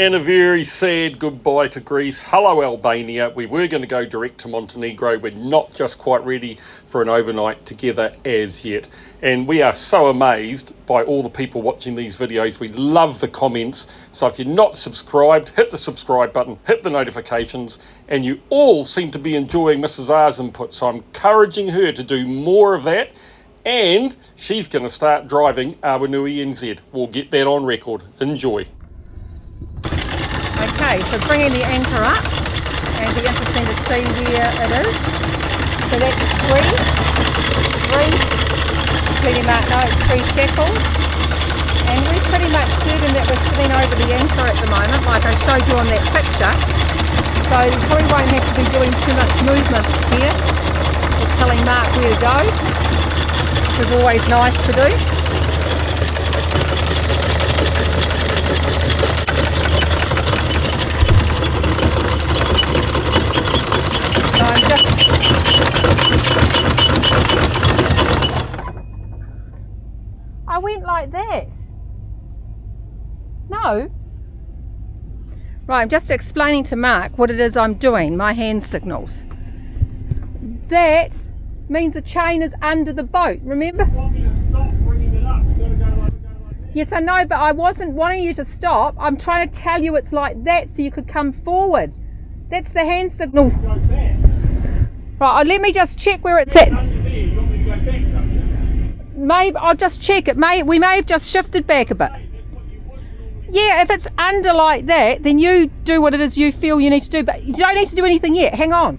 And a very sad goodbye to Greece. Hello, Albania. We were going to go direct to Montenegro. We're not just quite ready for an overnight together as yet. And we are so amazed by all the people watching these videos. We love the comments. So if you're not subscribed, hit the subscribe button, hit the notifications. And you all seem to be enjoying Mrs. R's input. So I'm encouraging her to do more of that. And she's going to start driving Awanui NZ. We'll get that on record. Enjoy. Okay, so bringing the anchor up, and it'll be interesting to see where it is. So that's three, just letting Mark know it's 3 shekels, and we're pretty much certain that we're sitting over the anchor at the moment, like I showed you on that picture. So we probably won't have to be doing too much movement here, or telling Mark where to go, which is always nice to do. I went like that. No. Right, I'm just explaining to Mark what it is I'm doing, my hand signals. That means the chain is under the boat, remember? You want me to stop bringing it up? You've got to go like that. Yes, I know, but I wasn't wanting you to stop. I'm trying to tell you it's like that so you could come forward. That's the hand signal. Go back. Right, let me just check where it's at. Under there, you want me to go back, don't you? Maybe I'll just check it. We may have just shifted back a bit. Yeah, if it's under like that, then you do what it is you feel you need to do, but you don't need to do anything yet. Hang on.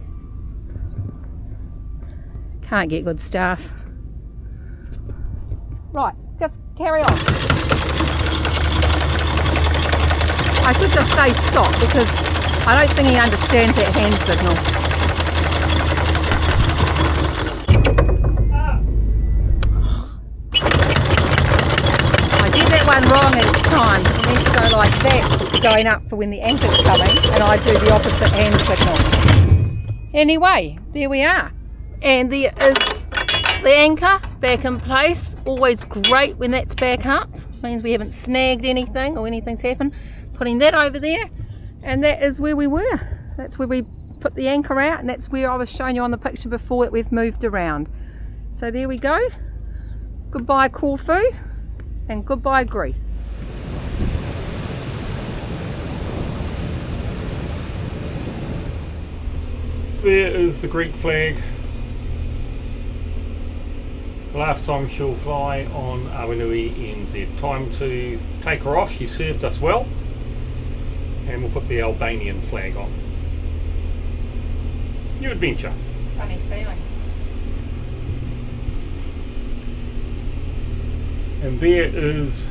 Can't get good staff. Right, just carry on. I should just say stop because I don't think he understands that hand signal. One wrong at a time. You need to go like that, going up for when the anchor's coming, and I do the opposite hand signal. Anyway, there we are. And there is the anchor back in place. Always great when that's back up. Means we haven't snagged anything or anything's happened. Putting that over there, and that is where we were. That's where we put the anchor out, and that's where I was showing you on the picture before that we've moved around. So there we go. Goodbye Corfu. And goodbye Greece. There is the Greek flag. The last time she'll fly on Awanui NZ. Time to take her off. She served us well. And we'll put the Albanian flag on. New adventure. Funny feeling. And there is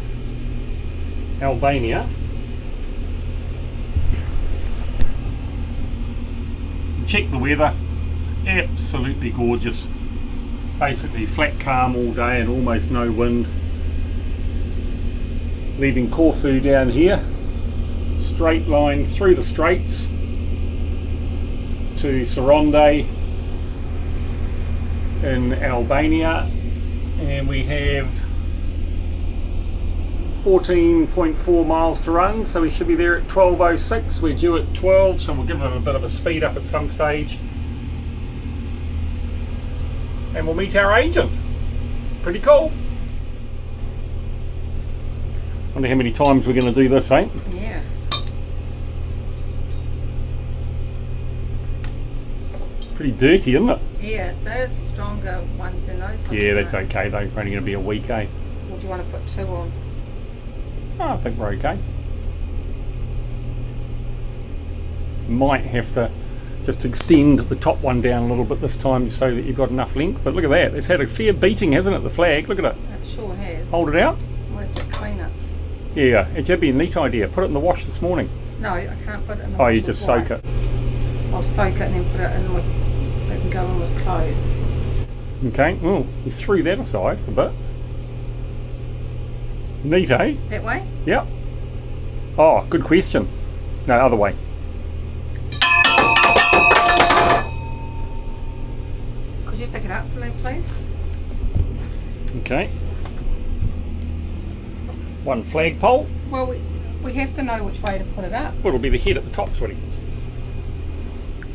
Albania. Check the weather, it's absolutely gorgeous. Basically flat calm all day and almost no wind. Leaving Corfu down here, straight line through the straits to Saronde in Albania, and we have 14.4 miles to run, so we should be there at 12:06. We're due at 12, so we'll give them a bit of a speed up at some stage, and we'll meet our agent. Pretty cool. Wonder how many times we're going to do this, eh? Yeah. Pretty dirty, isn't it? Yeah, those stronger ones than those ones. Yeah, that's okay. They're only going to be a week, eh? Or do you want to put 2 on? Oh, I think we're okay. Might have to just extend the top one down a little bit this time so that you've got enough length. But look at that, it's had a fair beating, hasn't it, the flag? Look at it. It sure has. Hold it out. We'll have to clean it. Yeah, it'd be a neat idea. Put it in the wash this morning. No, I can't put it in the Oh, wash you with just soak it. whites. I'll soak it and then put it in with, it can go in with clothes. Okay, well, you threw that aside a bit. Neat, eh? That way? Yep. Oh, good question. No, other way. Could you pick it up for me, please? Okay. One flagpole. Well, We have to know which way to put it up. Well, it'll be the head at the top, sweetie.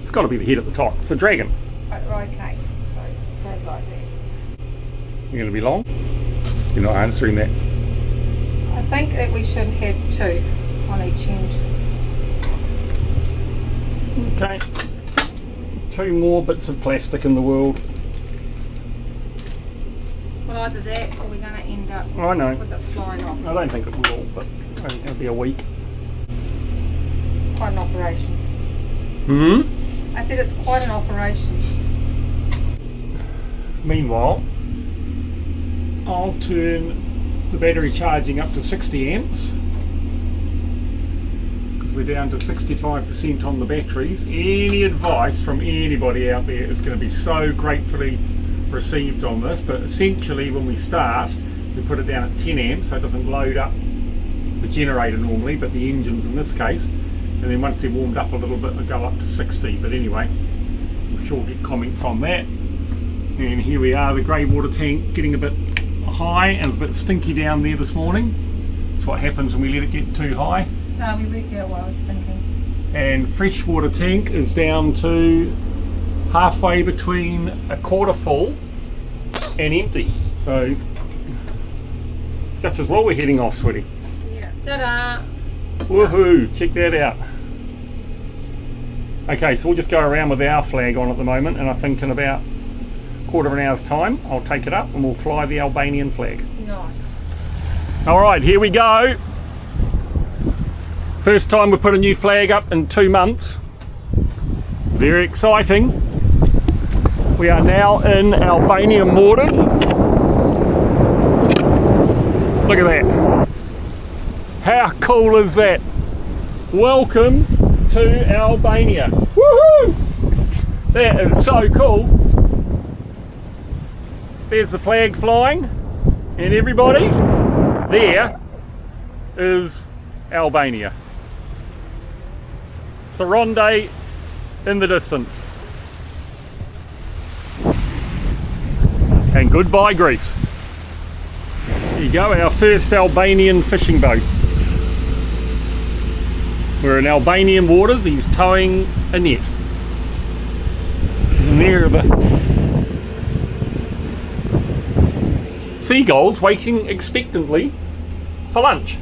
It's got to be the head at the top. It's a dragon. Oh, okay, so it goes like that. You're going to be long? You're not answering that. I think that we should have 2 on each end. Okay. 2 more bits of plastic in the world. Well, either that or we're going to end up I know. with it flying off. I don't think it will, but I think it'll be a week. It's quite an operation. Hmm? I said it's quite an operation. Meanwhile, I'll turn the battery charging up to 60 amps because we're down to 65% on the batteries. Any advice from anybody out there is going to be so gratefully received on this, but essentially when we start we put it down at 10 amps so it doesn't load up the generator normally, but the engines in this case, and then once they're warmed up a little bit they go up to 60. But anyway, we'll sure get comments on that. And here we are, the grey water tank getting a bit high and it's a bit stinky down there this morning. That's what happens when we let it get too high. No, we worked out what I was thinking. And freshwater tank is down to halfway between a quarter full and empty. So just as well we're heading off, sweetie. Yeah. Ta-da! Woohoo! Check that out. Okay, so we'll just go around with our flag on at the moment, and I think in about a quarter of an hour's time I'll take it up and we'll fly the Albanian flag. Nice. Alright, here we go. First time we put a new flag up in 2 months. Very exciting. We are now in Albanian waters. Look at that. How cool is that? Welcome to Albania. Woohoo! That is so cool. There's the flag flying, and everybody, there is Albania. Saronde in the distance. And goodbye Greece. There you go, our first Albanian fishing boat. We're in Albanian waters, he's towing a net. And there are the seagulls waiting expectantly for lunch.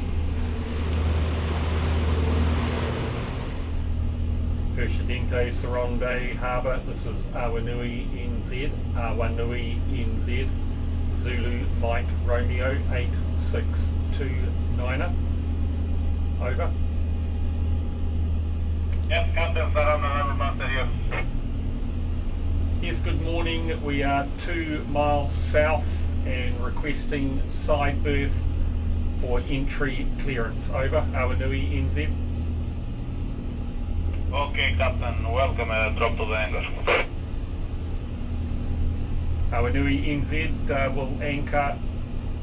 Presidente Saronde Harbour, this is Awanui NZ, Awanui NZ, Zulu Mike Romeo 8629er, over. Yes, Captain Saronde Master here. Yes, good morning. We are 2 miles south and requesting side berth for entry clearance, over. Awanui NZ. Okay, Captain, welcome, drop to the hangar. Awanui NZ will anchor,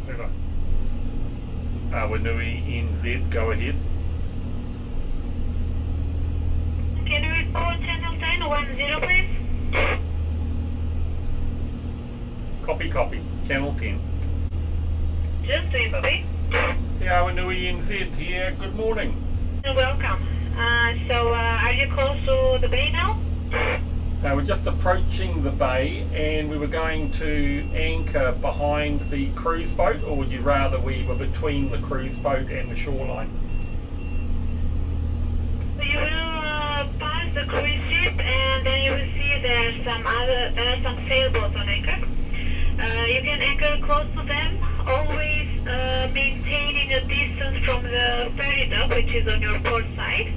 over. Awanui NZ, go ahead. Can you report channel 1010, please? Copy, channel 10. Just wait, Bobby. The Awanui NZ here, good morning. Welcome. Are you close to the bay now? We're just approaching the bay and we were going to anchor behind the cruise boat, or would you rather we were between the cruise boat and the shoreline? You will pass the cruise ship and then you will see there are some sailboats on anchor. You can anchor close to them, always maintaining a distance from the ferry dock, which is on your port side,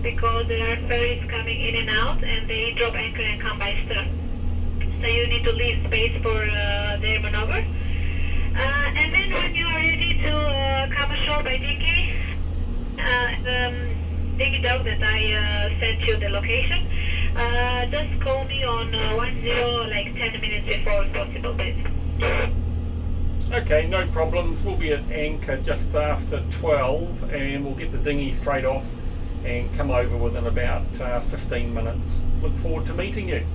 because there are ferries coming in and out and they drop anchor and come by stern. So you need to leave space for their maneuver. And then when you are ready to come ashore by dinghy, dinghy dock that I sent you the location, just call me on 10 like 10 minutes before possible, please. Okay, no problems. We'll be at anchor just after 12 and we'll get the dinghy straight off and come over within about 15 minutes. Look forward to meeting you.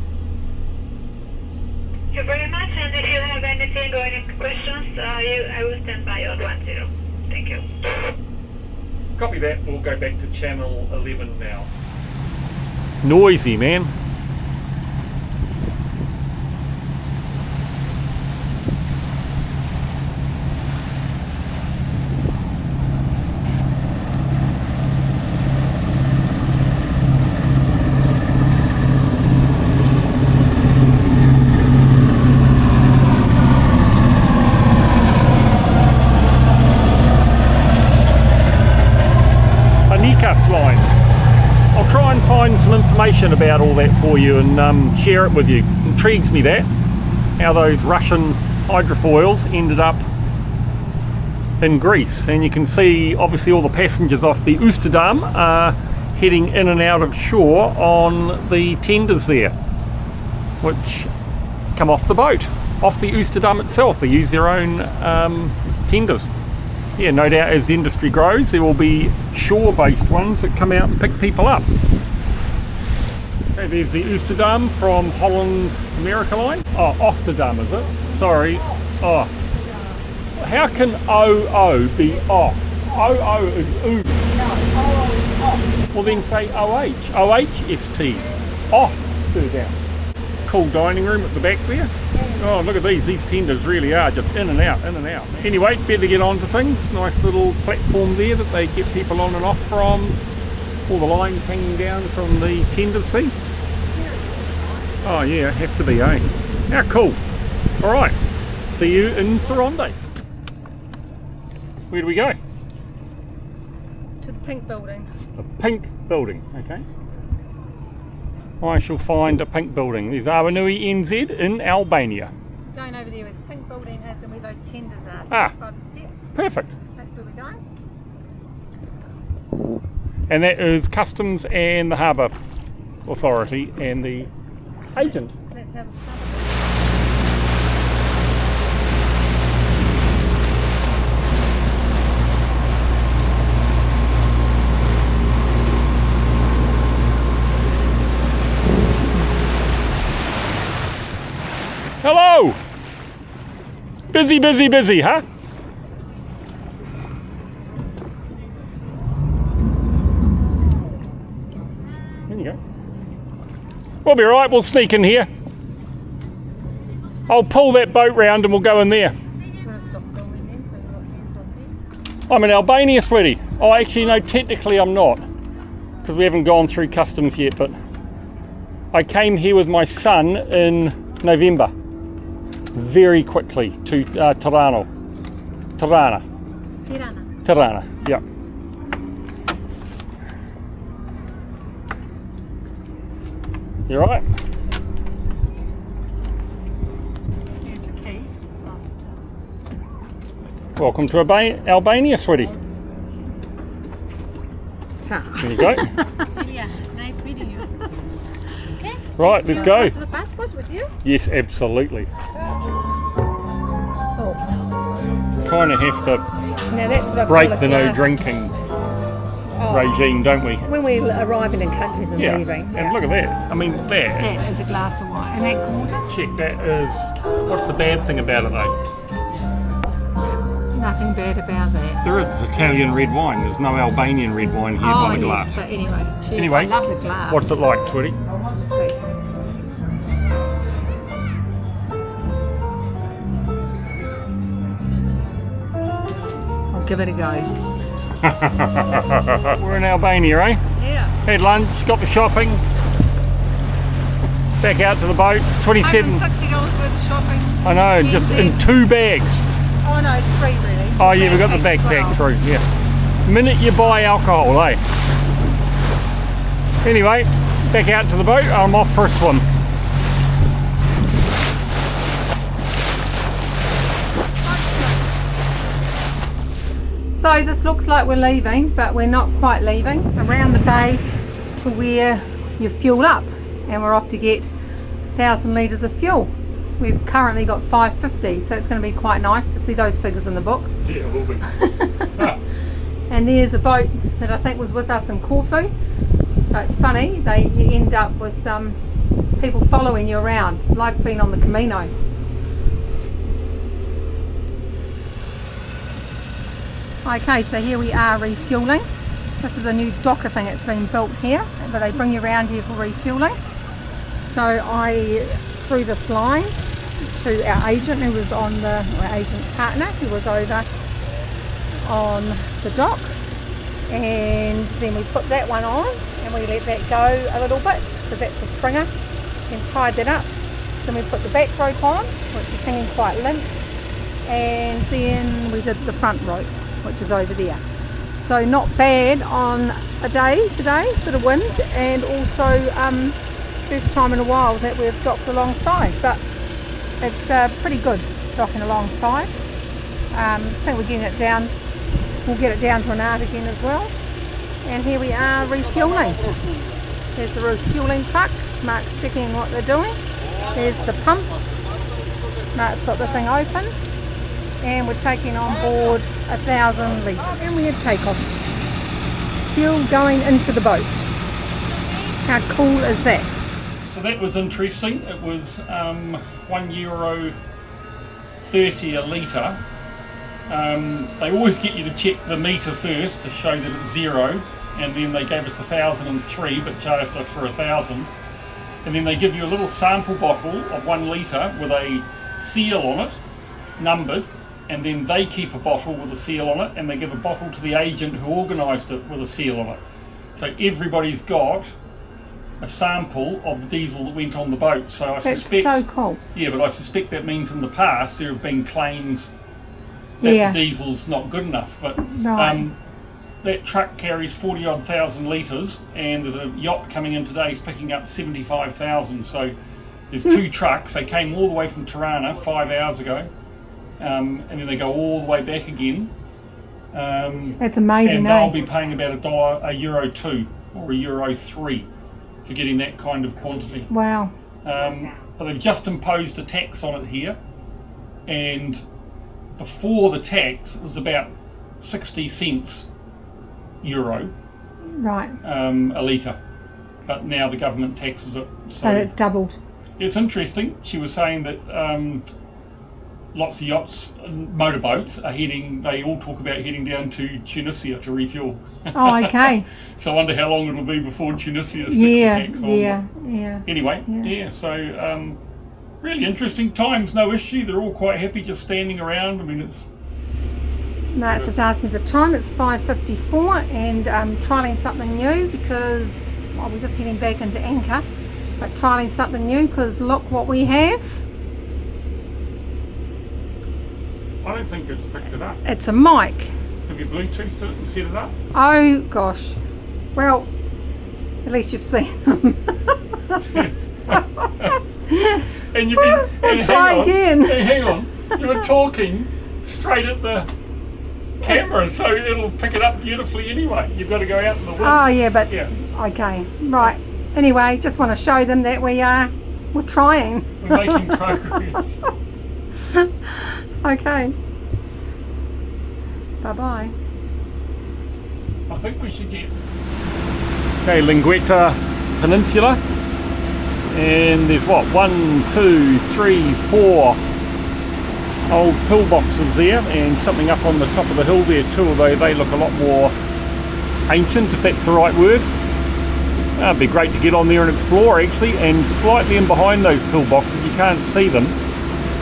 Thank you very much, and if you have anything or any questions, I will stand by on 10. Thank you. Copy that, we'll go back to channel 11 now. Noisy, man. Lines. I'll try and find some information about all that for you and share it with you. Intrigues me that, how those Russian hydrofoils ended up in Greece. And you can see obviously all the passengers off the Nordhavn are heading in and out of shore on the tenders there, which come off the boat, off the Nordhavn itself. They use their own tenders. Yeah, no doubt as the industry grows there will be shore-based ones that come out and pick people up. Okay, there's the Nordhavn from Holland America line. Oh, Oosterdam is it? Sorry. Oh, how can OO be O? OO is oo. Well then say OH. OHST. Oh, do down. Cool dining room at the back there. Oh, look at these tenders really are just in and out, in and out. Anyway, better get on to things. Nice little platform there that they get people on and off from. All the lines hanging down from the tenders, see? Oh yeah, have to be, eh? How cool. Alright, see you in Sarande. Where do we go? To the pink building. The pink building, okay. I shall find a pink building. There's Awanui NZ in Albania. Going over there where the pink building is and where those tenders are. Ah, by the steps. Perfect. That's where we're going. And that is Customs and the Harbour Authority and the agent. That's how the stuff Hello! Busy, busy, busy, huh? There you go. We'll be alright, we'll sneak in here. I'll pull that boat round and we'll go in there. I'm in Albania, sweetie. Oh, actually, no, technically I'm not, because we haven't gone through customs yet, but I came here with my son in November. Very quickly to Tirana, yeah. You alright? Here's the key. Welcome to Albania, sweetie. There you go. Yeah, nice meeting you. Okay. Right, let's go. To the passport with you? Yes, absolutely. Oh. Kind of have to Now that's what I break call a the no glass. drinking regime, don't we? When we're arriving in countries and Yeah, leaving. and look at that. I mean, that. That is a glass of wine. And that gorgeous? Check, that is. What's the bad thing about it though? Nothing bad about that. There is Italian red wine. There's no Albanian red wine here by the glass. Yes, but anyway. Cheers. Anyway, I love the glass. what's it like, sweetie? See. I'll give it a go. We're in Albania, eh? Yeah. Had lunch, got the shopping. Back out to the boat. It's 27. $160 worth of shopping. I know, just in 2 bags. Oh no, it's 3 really. Oh yeah, we've got the backpack through, yeah. Minute you buy alcohol, eh? Anyway, back out to the boat, I'm off for a swim. So this looks like we're leaving, but we're not quite leaving. Around the bay to where you fuel up, and we're off to get 1,000 litres of fuel. We've currently got 550, so it's going to be quite nice to see those figures in the book. Yeah, it will be. And there's a boat that I think was with us in Corfu. So it's funny, you end up with people following you around, like being on the Camino. Okay, so here we are refueling. This is a new docker thing that's been built here, but they bring you around here for refueling. So I threw this line to our agent who was on the, our agent's partner who was over on the dock, and then we put that one on and we let that go a little bit because that's the springer, and tied that up. Then we put the back rope on, which is hanging quite limp, and then we did the front rope, which is over there. So not bad on a day today, bit of wind, and also first time in a while that we've docked alongside, but it's pretty good docking alongside. I think we're getting it down, we'll get it down to an art again as well. And here we are refueling. There's the refueling truck, Mark's checking what they're doing. There's the pump, Mark's got the thing open, and we're taking on board 1,000 litres. And we have takeoff. Fuel going into the boat. How cool is that? So that was interesting. It was €1.30 a litre. They always get you to check the metre first to show that it's zero, and then they gave us 1,003 but charged us for 1,000. And then they give you a little sample bottle of 1 litre with a seal on it, numbered, and then they keep a bottle with a seal on it, and they give a bottle to the agent who organised it with a seal on it. So everybody's got a sample of the diesel that went on the boat. So I suspect, that's so cool. Yeah, but I suspect that means in the past there have been claims that the diesel's not good enough. But right. That truck carries 40-odd thousand litres, and there's a yacht coming in today is picking up 75,000. So there's 2 trucks. They came all the way from Tirana 5 hours ago, and then they go all the way back again. That's amazing. And they'll be paying about €1.02 or €1.03 for getting that kind of quantity. Wow. But they've just imposed a tax on it here, and before the tax it was about 60 cents euro right. A litre, but now the government taxes it, so it's doubled. It's interesting. She was saying that lots of yachts and motorboats are heading, they all talk about heading down to Tunisia to refuel. Oh, okay. So I wonder how long it'll be before Tunisia sticks a tax on. Yeah. Anyway, so really interesting times, no issue. They're all quite happy just standing around. I mean, it's just asking the time. It's 5:54, and trialling something new because we're just heading back into anchor, but trialling something new because look what we have. I don't think it's picked it up. It's a mic. Have you Bluetoothed it and set it up? Oh gosh. Well, at least you've seen them. And you've been. We'll try again. Hang on. You were talking straight at the camera, so it'll pick it up beautifully anyway. You've got to go out in the wind. Oh yeah, but okay, right. Anyway, just want to show them that we're trying. We're making progress. Okay. Bye bye. I think we should get. Okay, Linguetta Peninsula, and there's what 1, 2, 3, 4 old pillboxes there, and something up on the top of the hill there too, although they look a lot more ancient, if that's the right word. It'd be great to get on there and explore actually, and slightly in behind those pillboxes, you can't see them,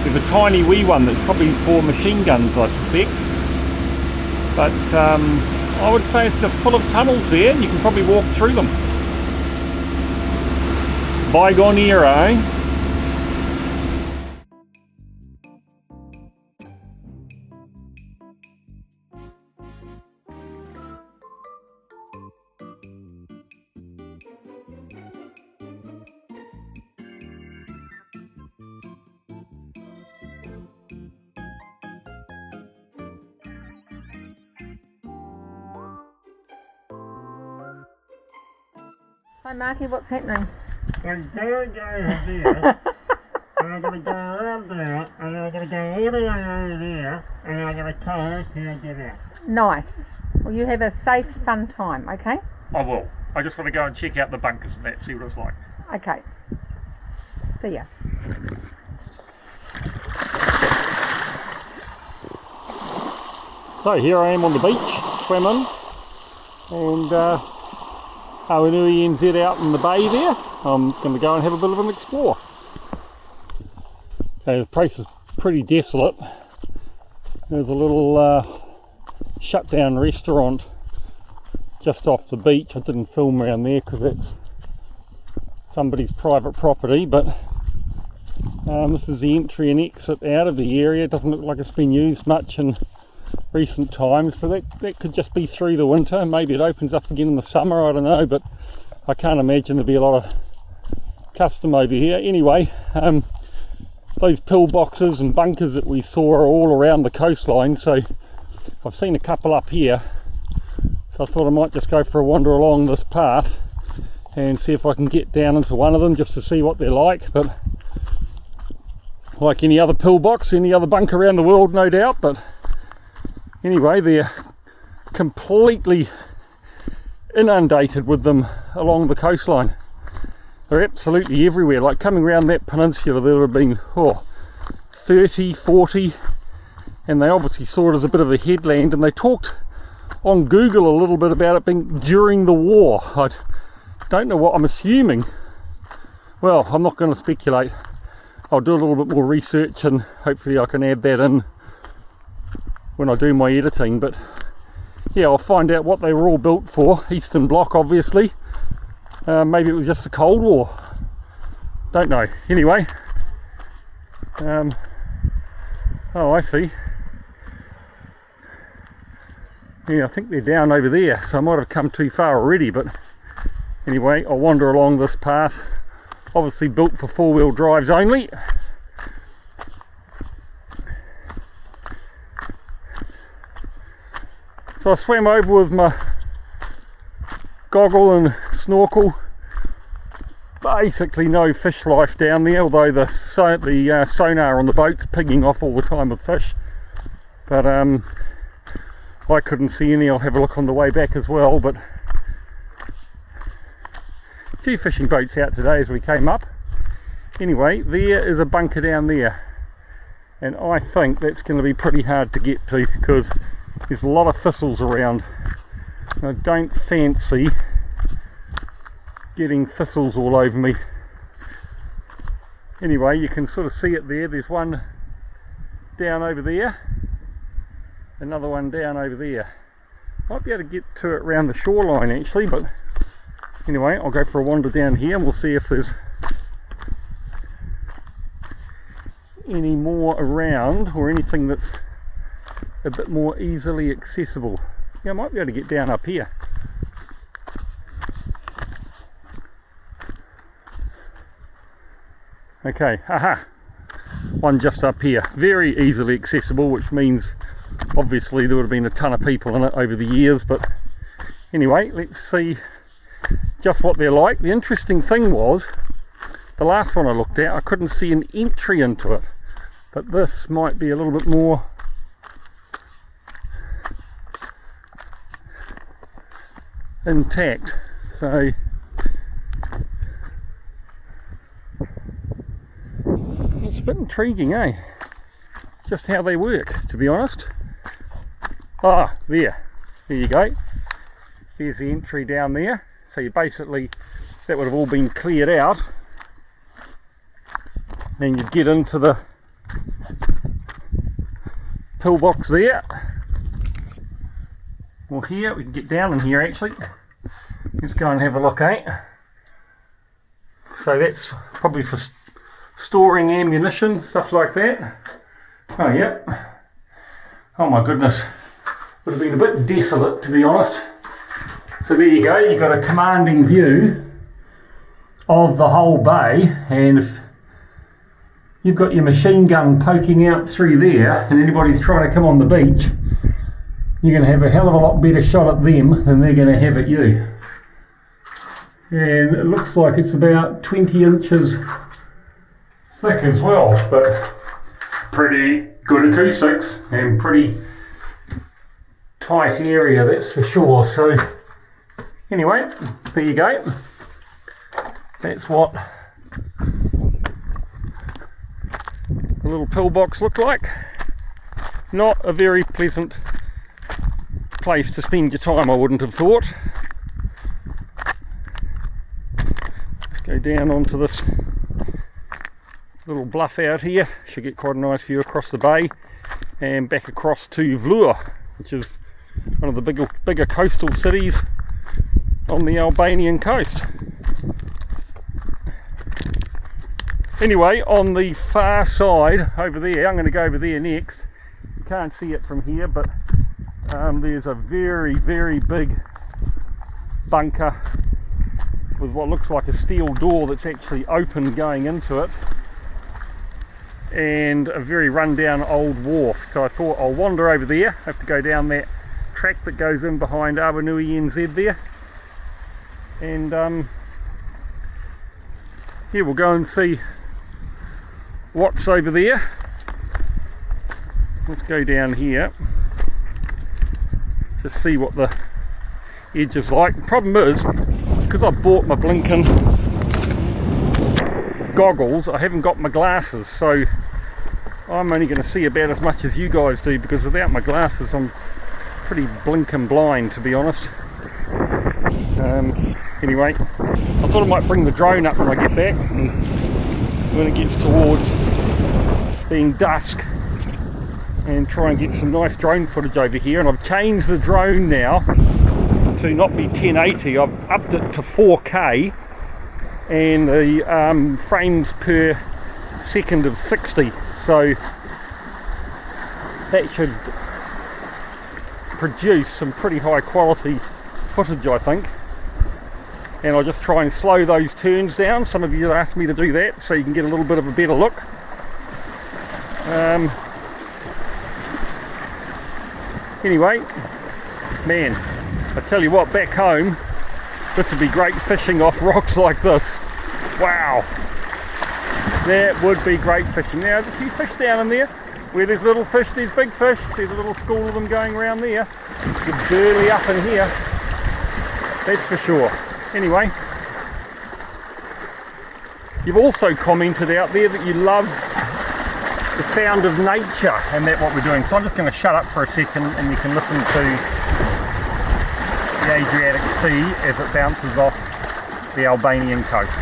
there's a tiny wee one that's probably for machine guns, I suspect. But I would say it's just full of tunnels there, and you can probably walk through them. Bygone era, eh? Hi Marky, what's happening? I'm going over there, and I'm going to go around there, and then I'm going to go all the way over there, and then I'm going to come here and get out. Nice. Well, you have a safe, fun time, okay? I will. I just want to go and check out the bunkers and that, see what it's like. Okay. See ya. So here I am on the beach, swam in, and Awanui NZ out in the bay there. I'm going to go and have a bit of an explore. Okay, the place is pretty desolate. There's a little shut down restaurant just off the beach. I didn't film around there because that's somebody's private property, but this is the entry and exit out of the area. It doesn't look like it's been used much in recent times, but that could just be through the winter. Maybe it opens up again in the summer, I don't know, but I can't imagine there'll be a lot of custom over here. Anyway, those pillboxes and bunkers that we saw are all around the coastline, so I've seen a couple up here, so I thought I might just go for a wander along this path and see if I can get down into one of them just to see what they're like. But like any other pillbox, any other bunker around the world, no doubt. But anyway, they're completely inundated with them along the coastline. They're absolutely everywhere. Like coming around that peninsula, there would have been 30, 40, and they obviously saw it as a bit of a headland, and they talked on Google a little bit about it being during the war. I don't know what, I'm assuming. Well, I'm not going to speculate. I'll do a little bit more research and hopefully I can add that in when I do my editing. But yeah, I'll find out what they were all built for. Eastern Bloc, obviously. Maybe it was just the Cold War. Don't know. Anyway. Oh, I see. Yeah, I think they're down over there, so I might have come too far already, but anyway, I'll wander along this path. Obviously built for four-wheel drives only. So I swam over with my goggle and snorkel. Basically no fish life down there, although the sonar on the boat's pinging off all the time with fish. But I couldn't see any. I'll have a look on the way back as well. But a few fishing boats out today as we came up. Anyway, there is a bunker down there, and I think that's going to be pretty hard to get to because there's a lot of thistles around. I don't fancy getting thistles all over me. Anyway, you can sort of see it there. There's one down over there, another one down over there. Might be able to get to it around the shoreline actually, but anyway, I'll go for a wander down here and we'll see if there's any more around or anything that's a bit more easily accessible. Yeah, I might be able to get down up here. Okay, aha, one just up here, very easily accessible, which means obviously there would have been a ton of people in it over the years. But anyway, let's see just what they're like. The interesting thing was, the last one I looked at, I couldn't see an entry into it, but this might be a little bit more intact. So it's a bit intriguing, eh? Just how they work, to be honest. Ah, there you go. There's the entry down there. So you basically, that would have all been cleared out, and you'd get into the pillbox there. Well, here we can get down in here actually. Let's go and have a look, eh? So that's probably for storing ammunition, stuff like that. Oh, yep. Oh my goodness. Would have been a bit desolate, to be honest. So there you go, you've got a commanding view of the whole bay, and if you've got your machine gun poking out through there and anybody's trying to come on the beach, you're going to have a hell of a lot better shot at them than they're going to have at you. And it looks like it's about 20 inches thick as well, but pretty good acoustics and pretty tight area, that's for sure. So anyway, there you go. That's what the little pillbox looked like. Not a very pleasant place to spend your time, I wouldn't have thought. Let's go down onto this little bluff out here. Should get quite a nice view across the bay and back across to Vlora, which is one of the bigger coastal cities on the Albanian coast. Anyway, on the far side over there, I'm going to go over there next. You can't see it from here, but there's a very, very big bunker with what looks like a steel door that's actually open going into it, and a very rundown old wharf. So I thought I'll wander over there. I have to go down that track that goes in behind Awanui NZ there, and yeah, we'll go and see what's over there. Let's go down here, just see what the edge is like. The problem is, because I bought my blinking goggles, I haven't got my glasses, so I'm only going to see about as much as you guys do, because without my glasses I'm pretty blinking blind, to be honest. Anyway, I thought I might bring the drone up when I get back, and when it gets towards being dusk, and try and get some nice drone footage over here. And I've changed the drone now to not be 1080, I've upped it to 4K, and the frames per second of 60, so that should produce some pretty high quality footage, I think. And I'll just try and slow those turns down. Some of you asked me to do that so you can get a little bit of a better look. Anyway, man, I tell you what, back home this would be great fishing off rocks like this. Wow, that would be great fishing. Now there's a few fish down in there. Where there's little fish, there's big fish. There's a little school of them going around there. It's barely up in here, that's for sure. Anyway, you've also commented out there that you love the sound of nature, and that's what we're doing. So I'm just going to shut up for a second and you can listen to the Adriatic Sea as it bounces off the Albanian coast.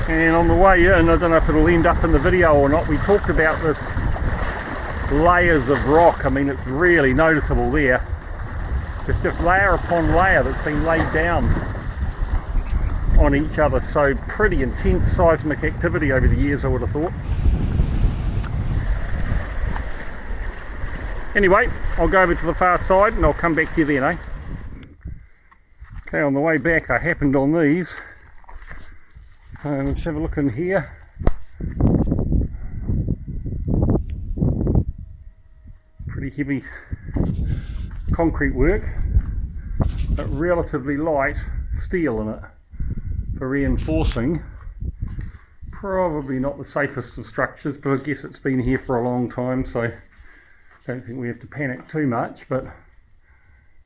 And on the way in, I don't know if it'll end up in the video or not, we talked about this layers of rock. I mean, it's really noticeable there. It's just layer upon layer that's been laid down on each other. So pretty intense seismic activity over the years, I would have thought. Anyway, I'll go over to the far side and I'll come back to you then, eh? Okay, on the way back I happened on these. Let's have a look in here. Pretty heavy concrete work, but relatively light steel in it for reinforcing. Probably not the safest of structures, but I guess it's been here for a long time, so I don't think we have to panic too much, but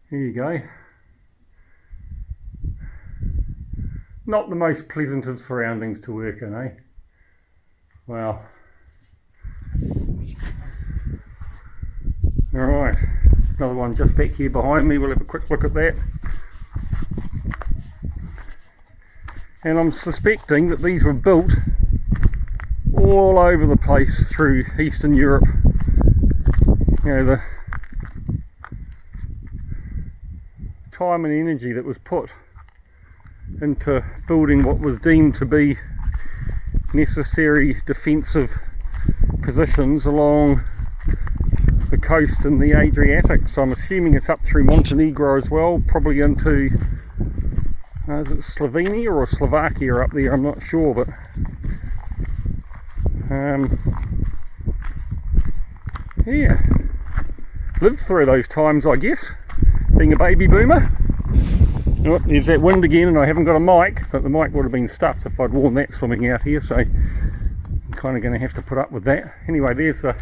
here you go. Not the most pleasant of surroundings to work in, eh? Wow. Alright, another one just back here behind me. We'll have a quick look at that. And I'm suspecting that these were built all over the place through Eastern Europe. You know, the time and energy that was put into building what was deemed to be necessary defensive positions along the coast in the Adriatic. So I'm assuming it's up through Montenegro as well, probably into is it Slovenia or Slovakia up there, I'm not sure, but yeah, lived through those times, I guess, being a baby boomer. Oh, there's that wind again, and I haven't got a mic, but the mic would have been stuffed if I'd worn that swimming out here, so I'm kind of going to have to put up with that. Anyway, there's the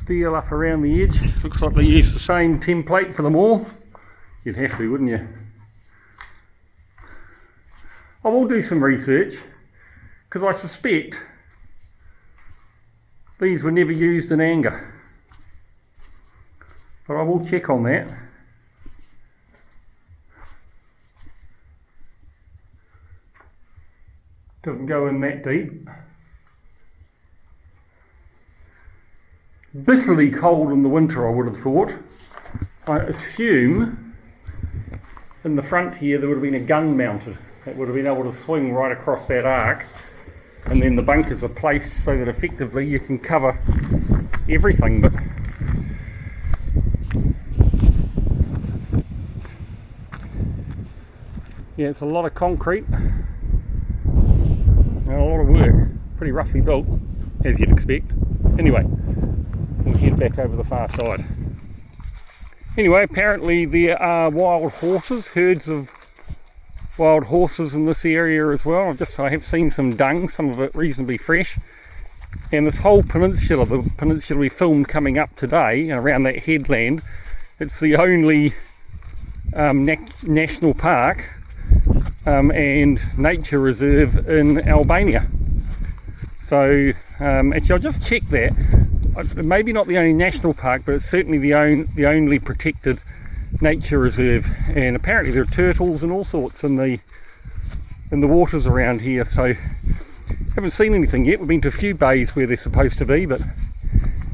steel up around the edge. Looks like they used the same template for them all. You'd have to, wouldn't you? I will do some research, because I suspect these were never used in anger. But I will check on that. Doesn't go in that deep. Bitterly cold in the winter, I would have thought. I assume in the front here there would have been a gun mounted. It would have been able to swing right across that arc, and then the bunkers are placed so that effectively you can cover everything. But yeah, it's a lot of concrete and a lot of work. Pretty roughly built, as you'd expect. Anyway, we'll head back over the far side. Anyway, apparently there are wild horses, herds of wild horses in this area as well. I have seen some dung, some of it reasonably fresh. And this whole peninsula, the peninsula we filmed coming up today, around that headland, it's the only national park and nature reserve in Albania. So actually I'll just check that. Maybe not the only national park, but it's certainly the only protected nature reserve. And apparently there are turtles and all sorts in the waters around here. So haven't seen anything yet. We've been to a few bays where they're supposed to be, but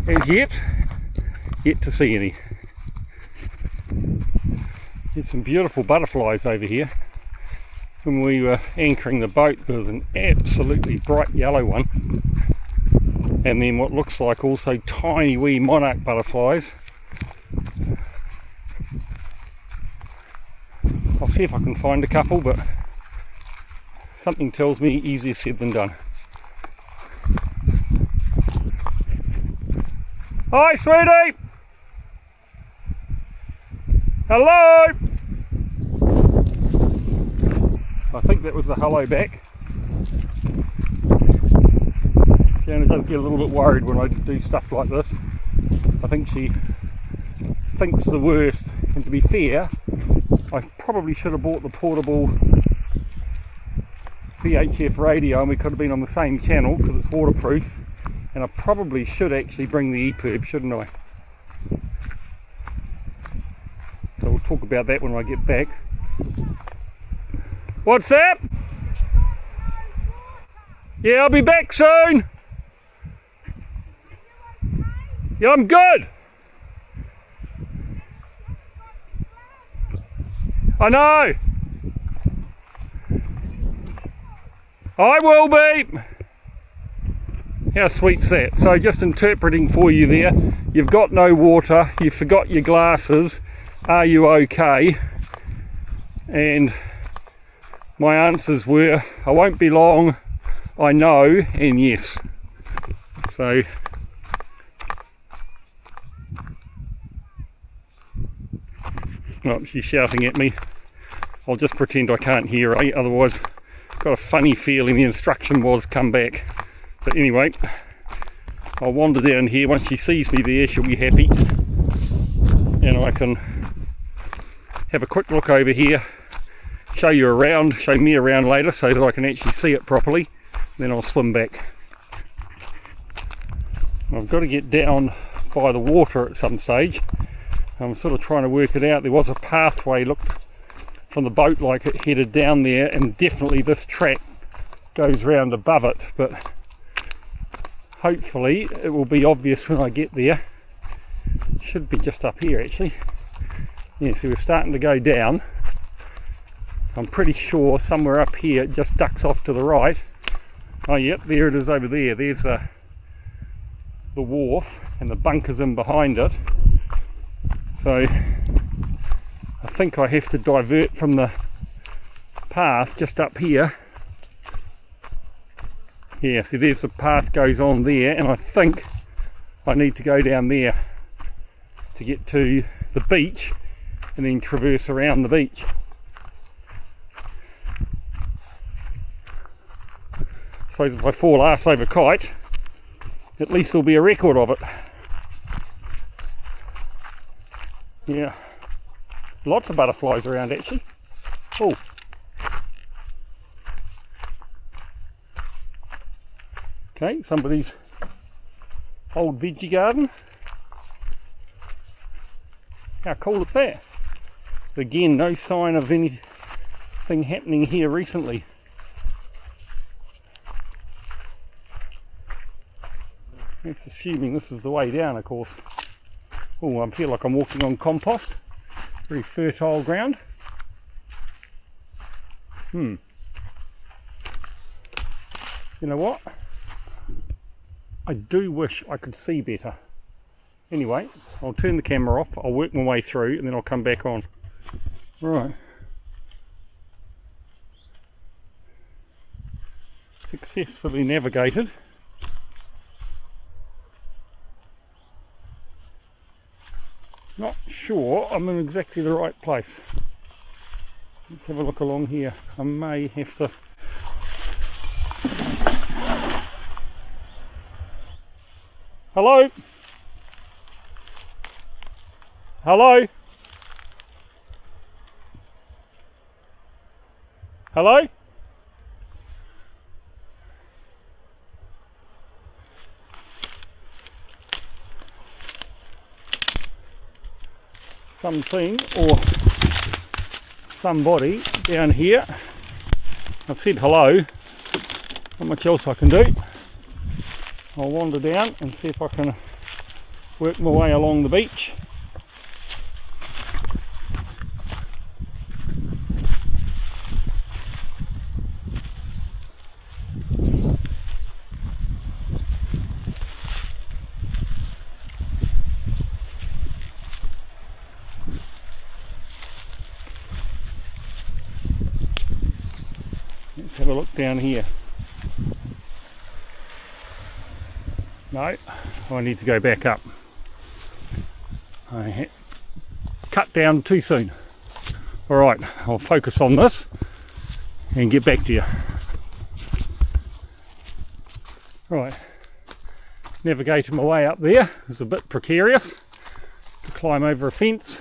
as yet to see any. There's some beautiful butterflies over here. When we were anchoring the boat, there was an absolutely bright yellow one, and then what looks like also tiny wee monarch butterflies. I'll see if I can find a couple, but something tells me easier said than done. Hi, sweetie! Hello! I think that was the hello back. Fiona does get a little bit worried when I do stuff like this. I think she thinks the worst, and to be fair, I probably should have bought the portable VHF radio and we could have been on the same channel because it's waterproof, and I probably should actually bring the EPIRB, shouldn't I? So we'll talk about that when I get back. What's that? Yeah, I'll be back soon. Yeah, I'm good. I know. I will be. How sweet's that? So just interpreting for you there, you've got no water, you forgot your glasses, are you okay? And my answers were, I won't be long, I know, and yes. So oh, she's shouting at me. I'll just pretend I can't hear her, otherwise I've got a funny feeling the instruction was come back. But anyway, I'll wander down here. Once she sees me there, she'll be happy, and I can have a quick look over here, show you around, show me around later so that I can actually see it properly. Then I'll swim back. I've got to get down by the water at some stage. I'm sort of trying to work it out. There was a pathway, looked from the boat like it headed down there, and definitely this track goes round above it, but hopefully it will be obvious when I get there. Should be just up here actually. Yeah, so we're starting to go down. I'm pretty sure somewhere up here it just ducks off to the right. Oh yep, there it is over there. There's the wharf and the bunkers in behind it. So I think I have to divert from the path just up here. Yeah, see there's the path goes on there, and I think I need to go down there to get to the beach and then traverse around the beach. I suppose if I fall arse over kite, at least there'll be a record of it. Yeah, lots of butterflies around actually. Oh, okay, somebody's old veggie garden. How cool is that? Again, no sign of anything happening here recently. That's assuming this is the way down, of course. Oh, I feel like I'm walking on compost. Very fertile ground. You know what? I do wish I could see better. Anyway, I'll turn the camera off, I'll work my way through and then I'll come back on. Right. Successfully navigated. Not sure I'm in exactly the right place. Let's have a look along here. I may have to... Hello? Hello? Hello? Something or somebody down here. I've said hello. Not much else I can do. I'll wander down and see if I can work my way along the beach. Let's have a look down here. No, I need to go back up. I cut down too soon. Alright, I'll focus on this and get back to you. Right, navigating my way up there. It was a bit precarious to climb over a fence.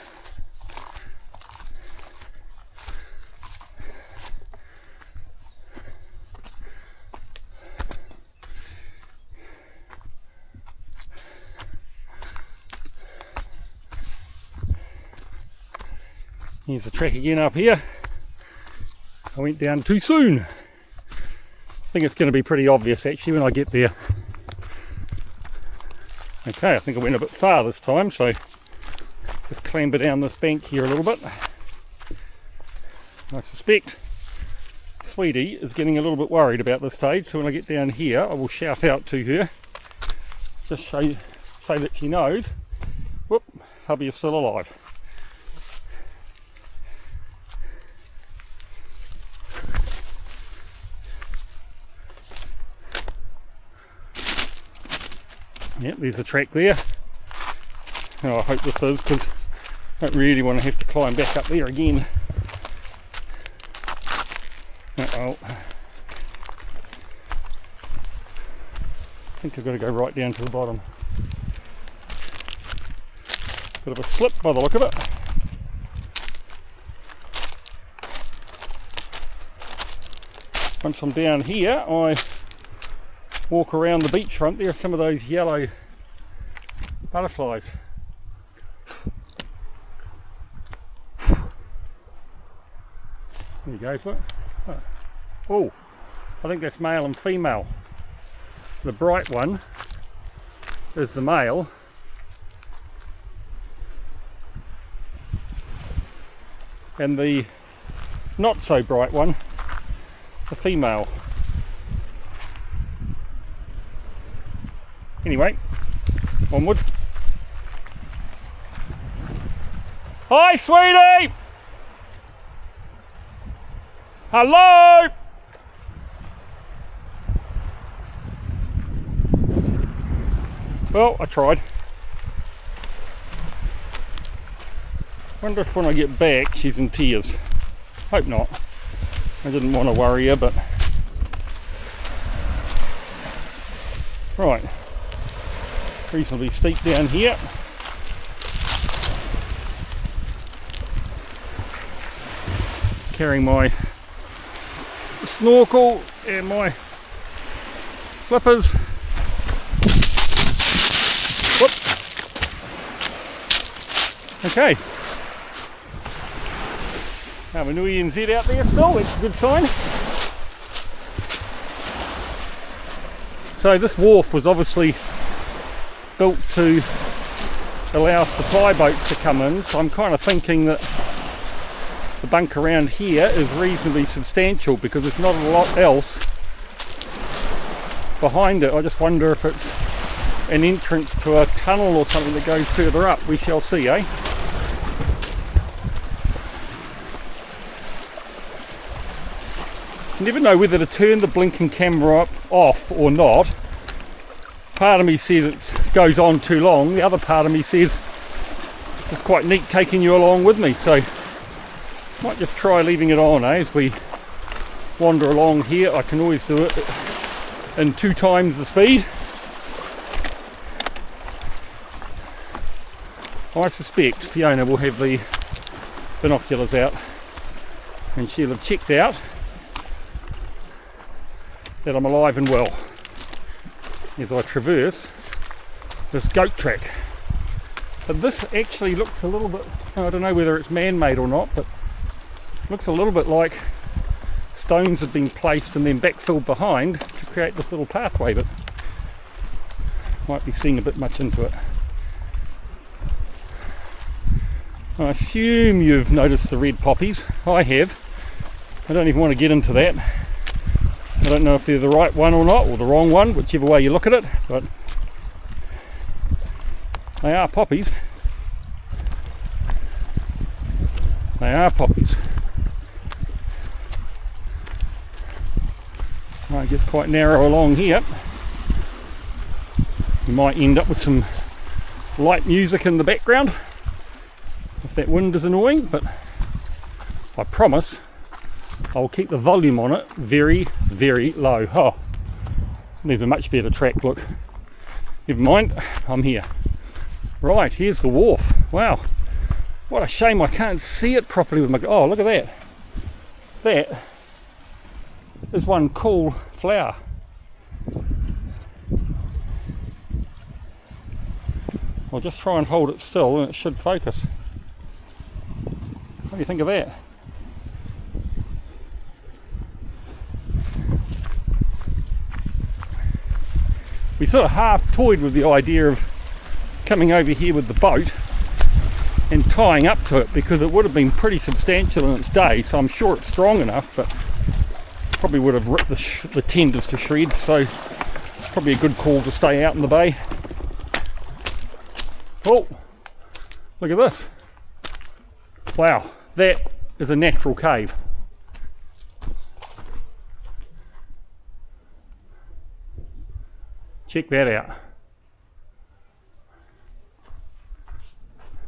Here's the track again up here. I went down too soon. I think it's going to be pretty obvious actually when I get there. Okay, I think I went a bit far this time, so just clamber down this bank here a little bit. I suspect Sweetie is getting a little bit worried about this stage, so when I get down here I will shout out to her, just so that she knows, whoop, hubby is still alive. Yep, there's the track there. Oh, I hope this is, because I don't really want to have to climb back up there again. Uh-oh. I think I've got to go right down to the bottom. Bit of a slip by the look of it. Once I'm down here, I walk around the beachfront. There are some of those yellow butterflies. There you go, look. Oh, I think that's male and female. The bright one is the male. And the not so bright one, the female. Anyway, onwards. Hi, sweetie! Hello! Well, I tried. Wonder if when I get back she's in tears. Hope not. I didn't want to worry her, but... Right. Reasonably steep down here. carrying my snorkel and my flippers. Whoop. Okay. Awanui NZ out there still, that's a good sign. So this wharf was obviously built to allow supply boats to come in, so I'm kind of thinking that the bunk around here is reasonably substantial because there's not a lot else behind it. I just wonder if it's an entrance to a tunnel or something that goes further up. We shall see, eh? You never know whether to turn the blinking camera off or not. Part of me says it goes on too long, the other part of me says it's quite neat taking you along with me, so might just try leaving it on, eh, as we wander along here. I can always do it in 2 times the speed. I suspect Fiona will have the binoculars out and she'll have checked out that I'm alive and well as I traverse this goat track. But this actually looks a little bit, I don't know whether it's man-made or not, but it looks a little bit like stones have been placed and then backfilled behind to create this little pathway, but might be seeing a bit much into it. I assume you've noticed the red poppies. I have. I don't even want to get into that. I don't know if they're the right one or not, or the wrong one, whichever way you look at it, but they are poppies. They are poppies. It gets quite narrow along here. You might end up with some light music in the background if that wind is annoying, but I promise I'll keep the volume on it very, very low. Oh, there's a much better track, look. Never mind, I'm here. Right, here's the wharf. Wow, what a shame I can't see it properly with my... Oh, look at that. That is one cool flower. I'll just try and hold it still and it should focus. What do you think of that? We sort of half toyed with the idea of coming over here with the boat and tying up to it because it would have been pretty substantial in its day, so I'm sure it's strong enough, but probably would have ripped the tenders to shreds, so probably a good call to stay out in the bay. Oh, look at this. Wow, that is a natural cave. Check that out.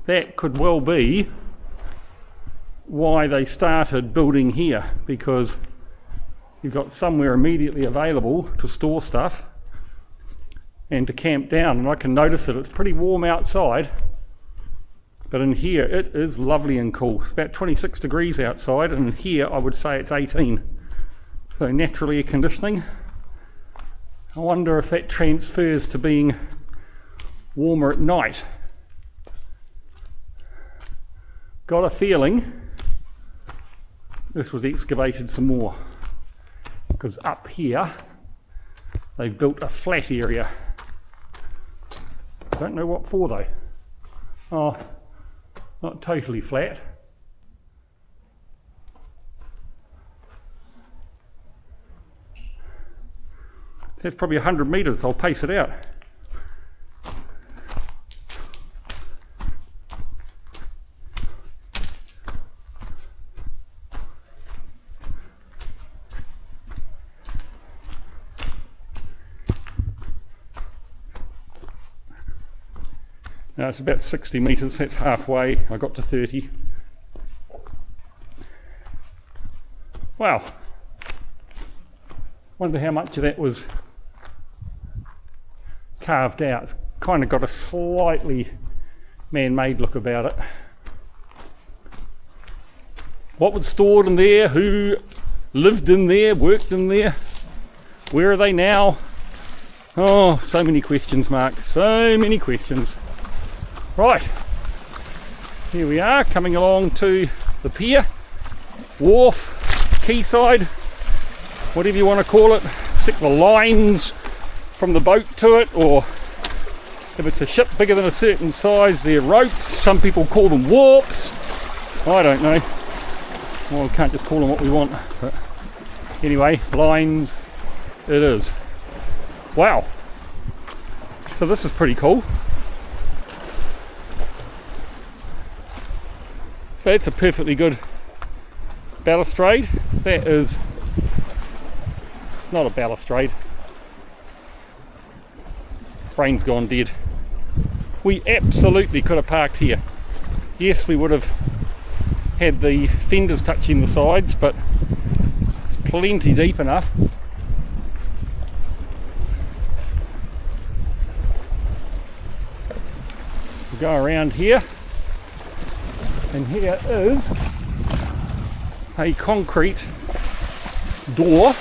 That could well be why they started building here, because you've got somewhere immediately available to store stuff and to camp down. And I can notice that it's pretty warm outside, but in here it is lovely and cool. It's about 26 degrees outside, and here I would say it's 18. So natural air conditioning. I wonder if that transfers to being warmer at night. Got a feeling this was excavated some more, because up here they've built a flat area. Don't know what for though. Oh, not totally flat. That's probably 100 metres, I'll pace it out. Now it's about 60 metres, that's halfway. I got to 30. Wow. Wonder how much of that was carved out. It's kind of got a slightly man-made look about it. What was stored in there? Who lived in there? Worked in there? Where are they now? Oh, so many questions, Mark. So many questions. Right. Here we are, coming along to the pier, wharf, quayside, whatever you want to call it. Stick the lines from the boat to it, or if it's a ship bigger than a certain size, they're ropes. Some people call them warps. I don't know. Well, we can't just call them what we want. But anyway, lines it is. Wow. So this is pretty cool. So that's a perfectly good balustrade. That is, it's not a balustrade. Brain's gone dead. We absolutely could have parked here. Yes, we would have had the fenders touching the sides, but it's plenty deep enough. We'll go around here, and here is a concrete door.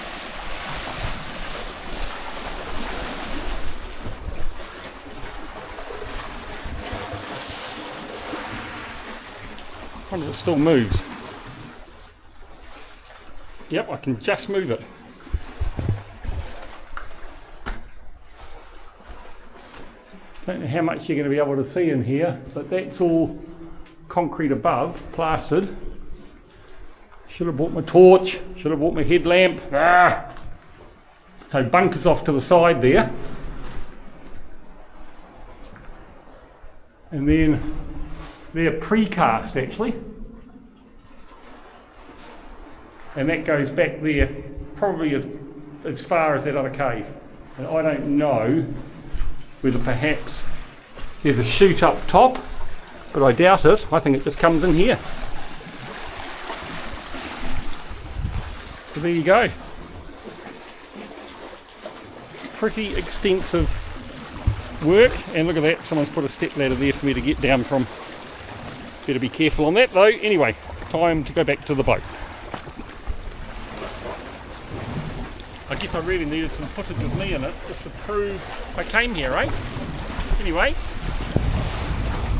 I wonder if it still moves. Yep, I can just move it. Don't know how much you're going to be able to see in here, but that's all concrete above, plastered. Should have brought my torch, should have brought my headlamp. So bunkers off to the side there. And then they're precast actually. And that goes back there probably as far as that other cave. And I don't know whether perhaps there's a chute up top, but I doubt it. I think it just comes in here. So there you go. Pretty extensive work, and look at that, someone's put a step ladder there for me to get down from. Better be careful on that though. Anyway, time to go back to the boat. I guess I really needed some footage of me in it just to prove I came here, eh? Anyway,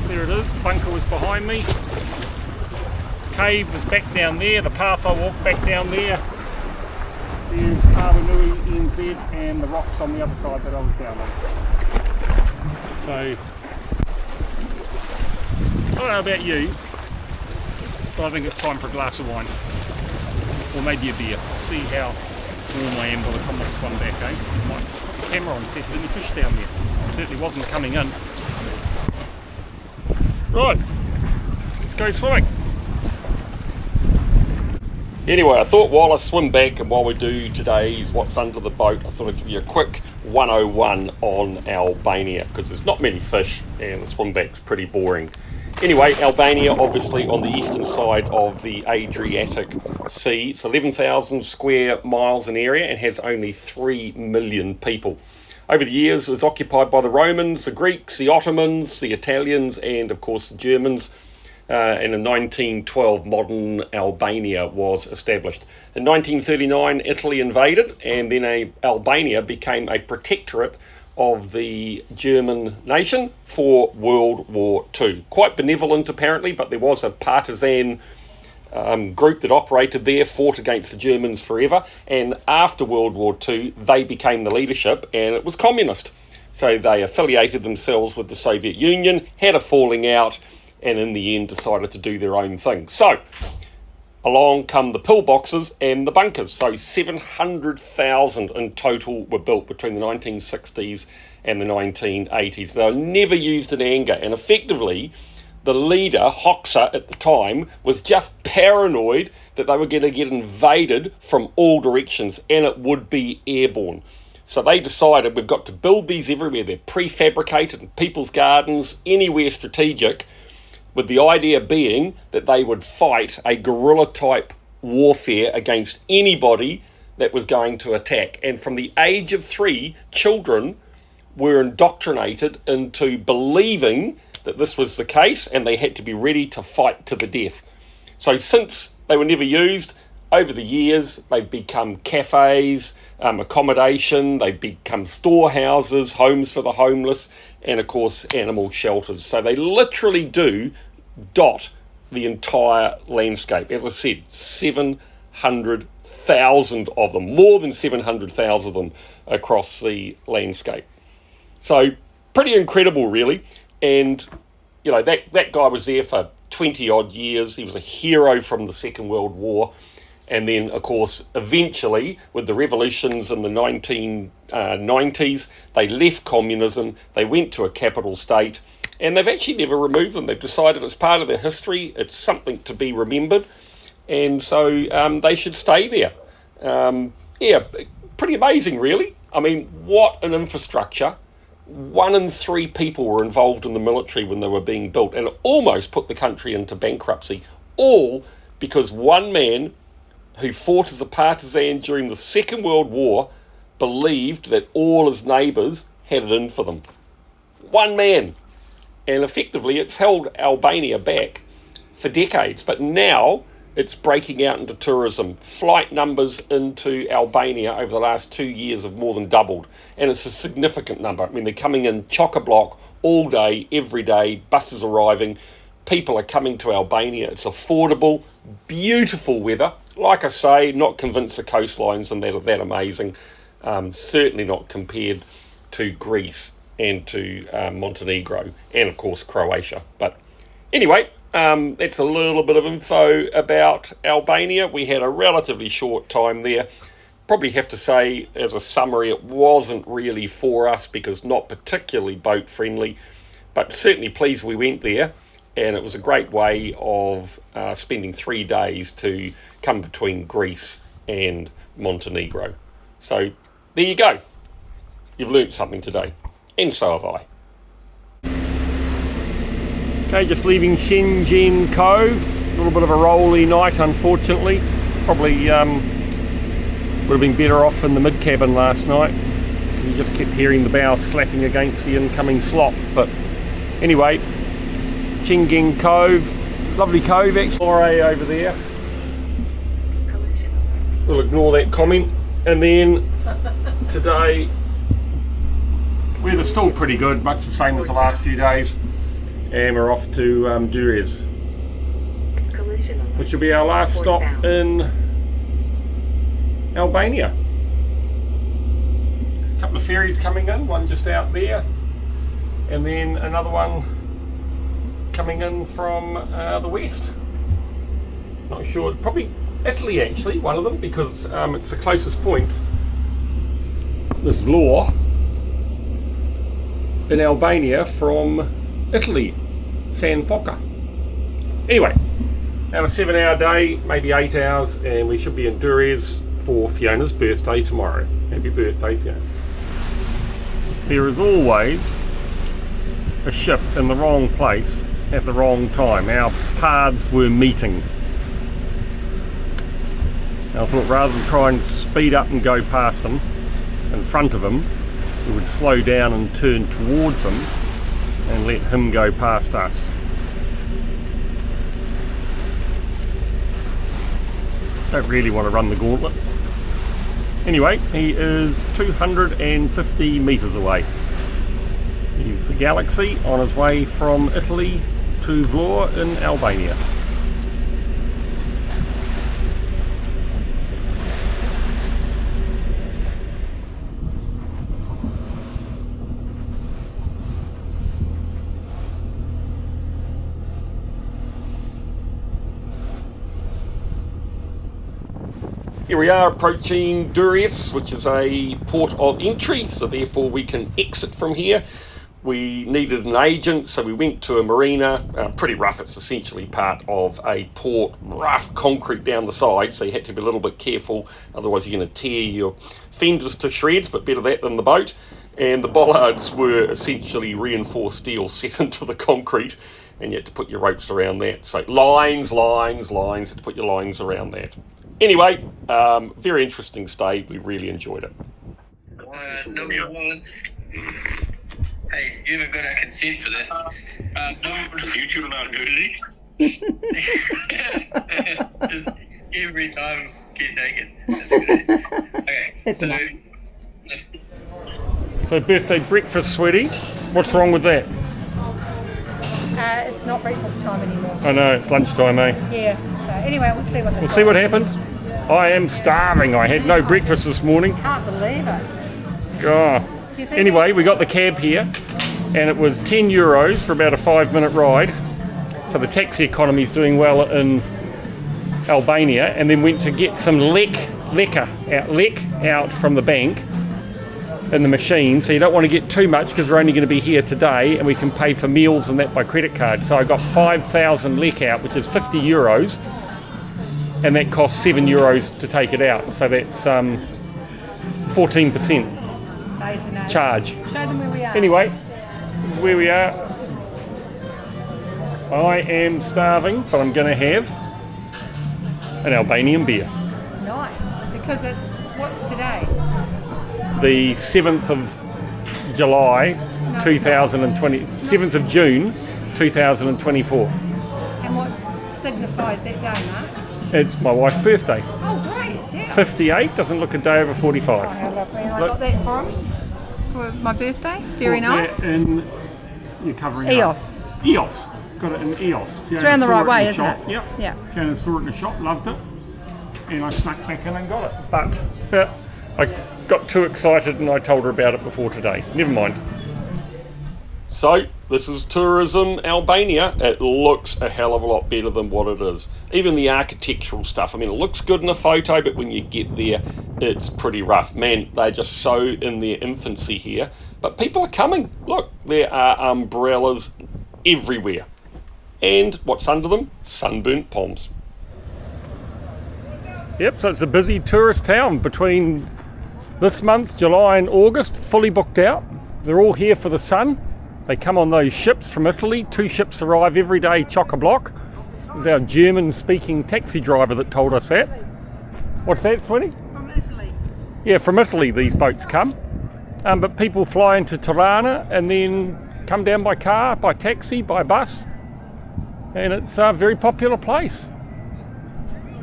there it is, the bunker was behind me. The cave was back down there, the path I walked back down there. There's Awanui NZ and the rocks on the other side that I was down on. So, I don't know about you, but I think it's time for a glass of wine. Or maybe a beer. I'll see how warm I am by the time I swim back, eh? I might put the camera on and see if there's any fish down there. It certainly wasn't coming in. Right, let's go swimming. Anyway, I thought while I swim back and while we do today's What's Under the Boat, I thought I'd give you a quick 101 on Albania, because there's not many fish and the swim back's pretty boring. Anyway, Albania, obviously on the eastern side of the Adriatic Sea. It's 11,000 square miles in area and has only 3 million people. Over the years, it was occupied by the Romans, the Greeks, the Ottomans, the Italians, and of course the Germans. And in 1912, modern Albania was established. In 1939, Italy invaded, and then Albania became a protectorate of the German nation for World War II. Quite benevolent apparently, but there was a partisan group that operated there, fought against the Germans forever, and after World War II they became the leadership and it was communist. So they affiliated themselves with the Soviet Union, had a falling out, and in the end decided to do their own thing. So along come the pillboxes and the bunkers. So 700,000 in total were built between the 1960s and the 1980s. They were never used in anger, and effectively the leader, Hoxha at the time, was just paranoid that they were going to get invaded from all directions and it would be airborne. So they decided we've got to build these everywhere. They're prefabricated in people's gardens, anywhere strategic, with the idea being that they would fight a guerrilla-type warfare against anybody that was going to attack. And from the age of 3, children were indoctrinated into believing that this was the case and they had to be ready to fight to the death. So since They were never used. Over the years, they've become cafes, accommodation, they've become storehouses, homes for the homeless, and of course animal shelters. So they literally do dot the entire landscape. As I said, 700,000 of them, more than 700,000 of them across the landscape. So pretty incredible, really. And you know, that guy was there for 20 odd years. He was a hero from the Second World War. And then, of course, eventually, with the revolutions in the 1990s, they left communism, they went to a capital state, and they've actually never removed them. They've decided it's part of their history, it's something to be remembered, and so they should stay there. Yeah, pretty amazing, really. I mean, what an infrastructure. 1 in 3 people were involved in the military when they were being built, and it almost put the country into bankruptcy, all because one man who fought as a partisan during the Second World War believed that all his neighbours had it in for them. One man. And effectively it's held Albania back for decades, but now it's breaking out into tourism. Flight numbers into Albania over the last 2 years have more than doubled, and it's a significant number. I mean, they're coming in chock-a-block all day, every day, buses arriving. People are coming to Albania. It's affordable, beautiful weather. Like I say, not convinced the coastlines and that amazing. Certainly not compared to Greece and to Montenegro and, of course, Croatia. But anyway, that's a little bit of info about Albania. We had a relatively short time there. Probably have to say, as a summary, it wasn't really for us because not particularly boat friendly, but certainly pleased we went there. And it was a great way of spending 3 days to come between Greece and Montenegro. So there you go. You've learnt something today. And so have I. Okay, just leaving Shenzhen Cove. A little bit of a rolly night, unfortunately. Probably would have been better off in the mid-cabin last night, because you just kept hearing the bow slapping against the incoming slop. But anyway, Shenzhen Cove, lovely cove actually. Over there. We'll ignore that comment. And then today, weather's still pretty good, much the same as the last few days. And we're off to Durrës, which will be our last stop in Albania. A couple of ferries coming in, one just out there, and then another one coming in from the west. Not sure, probably Italy actually, one of them, because it's the closest point. There's Vlor in Albania from Italy, San Foca. Anyway, about a 7-hour day, maybe 8 hours, and we should be in Durrës for Fiona's birthday tomorrow. Happy birthday, Fiona. There is always a ship in the wrong place at the wrong time. Our paths were meeting. I thought rather than try and speed up and go past him, in front of him, we would slow down and turn towards him and let him go past us. Don't really want to run the gauntlet. Anyway, he is 250 metres away. He's a Galaxy on his way from Italy to Vlor in Albania. Here we are approaching Durrës, which is a port of entry, so therefore we can exit from here. We needed an agent, so we went to a marina. Pretty rough, it's essentially part of a port, rough concrete down the side, so you had to be a little bit careful, otherwise you're going to tear your fenders to shreds, but better that than the boat. And the bollards were essentially reinforced steel set into the concrete, and you had to put your ropes around that. So lines, had to put your lines around that. Anyway, very interesting stay. We really enjoyed it. Number one. Hey, you haven't got our consent for that. No, you two are not nudity. every time get naked. That's a good idea. Okay. It's enough. So birthday breakfast, sweetie. What's wrong with that? It's not breakfast time anymore. I know, it's lunchtime, eh? Yeah. So anyway, we'll see what. We'll see what happens. I am starving. I had no breakfast this morning. Can't believe it. Oh. Do you think Anyway, we got the cab here, and it was €10 for about a 5-minute ride. So the taxi economy is doing well in Albania, and then went to get some lek out from the bank in the machine. So you don't want to get too much because we're only going to be here today, and we can pay for meals and that by credit card. So I got 5,000 lek out, which is €50, and that costs €7 to take it out. So that's 14% charge. Show them where we are. Anyway, this is where we are. I am starving, but I'm going to have an Albanian beer. Nice. Because what's today? The 7th of July, 2020, 7th of June, 2024. And what signifies that day, Mark? It's my wife's birthday. Oh, great. Yeah. 58, doesn't look a day over 45. Oh, how lovely. And I Look. got that for him for my birthday. Very nice. And you're covering it up. EOS. Got it in EOS. It's around the right way, isn't it? Yep. Yeah. Fiona saw it in the shop, loved it, and I snuck back in and got it. But I got too excited and I told her about it before today. Never mind. So, this is Tourism Albania. It looks a hell of a lot better than what it is. Even the architectural stuff. I mean, it looks good in a photo, but when you get there, it's pretty rough. Man, they're just so in their infancy here. But people are coming. Look, there are umbrellas everywhere. And what's under them? Sunburnt palms. Yep, so it's a busy tourist town between this month, July and August, fully booked out. They're all here for the sun. They come on those ships from Italy. 2 ships arrive every day, chock-a-block. It was our German-speaking taxi driver that told us that. What's that, Sweetie? From Italy. Yeah, from Italy these boats come. But people fly into Tirana and then come down by car, by taxi, by bus. And it's a very popular place.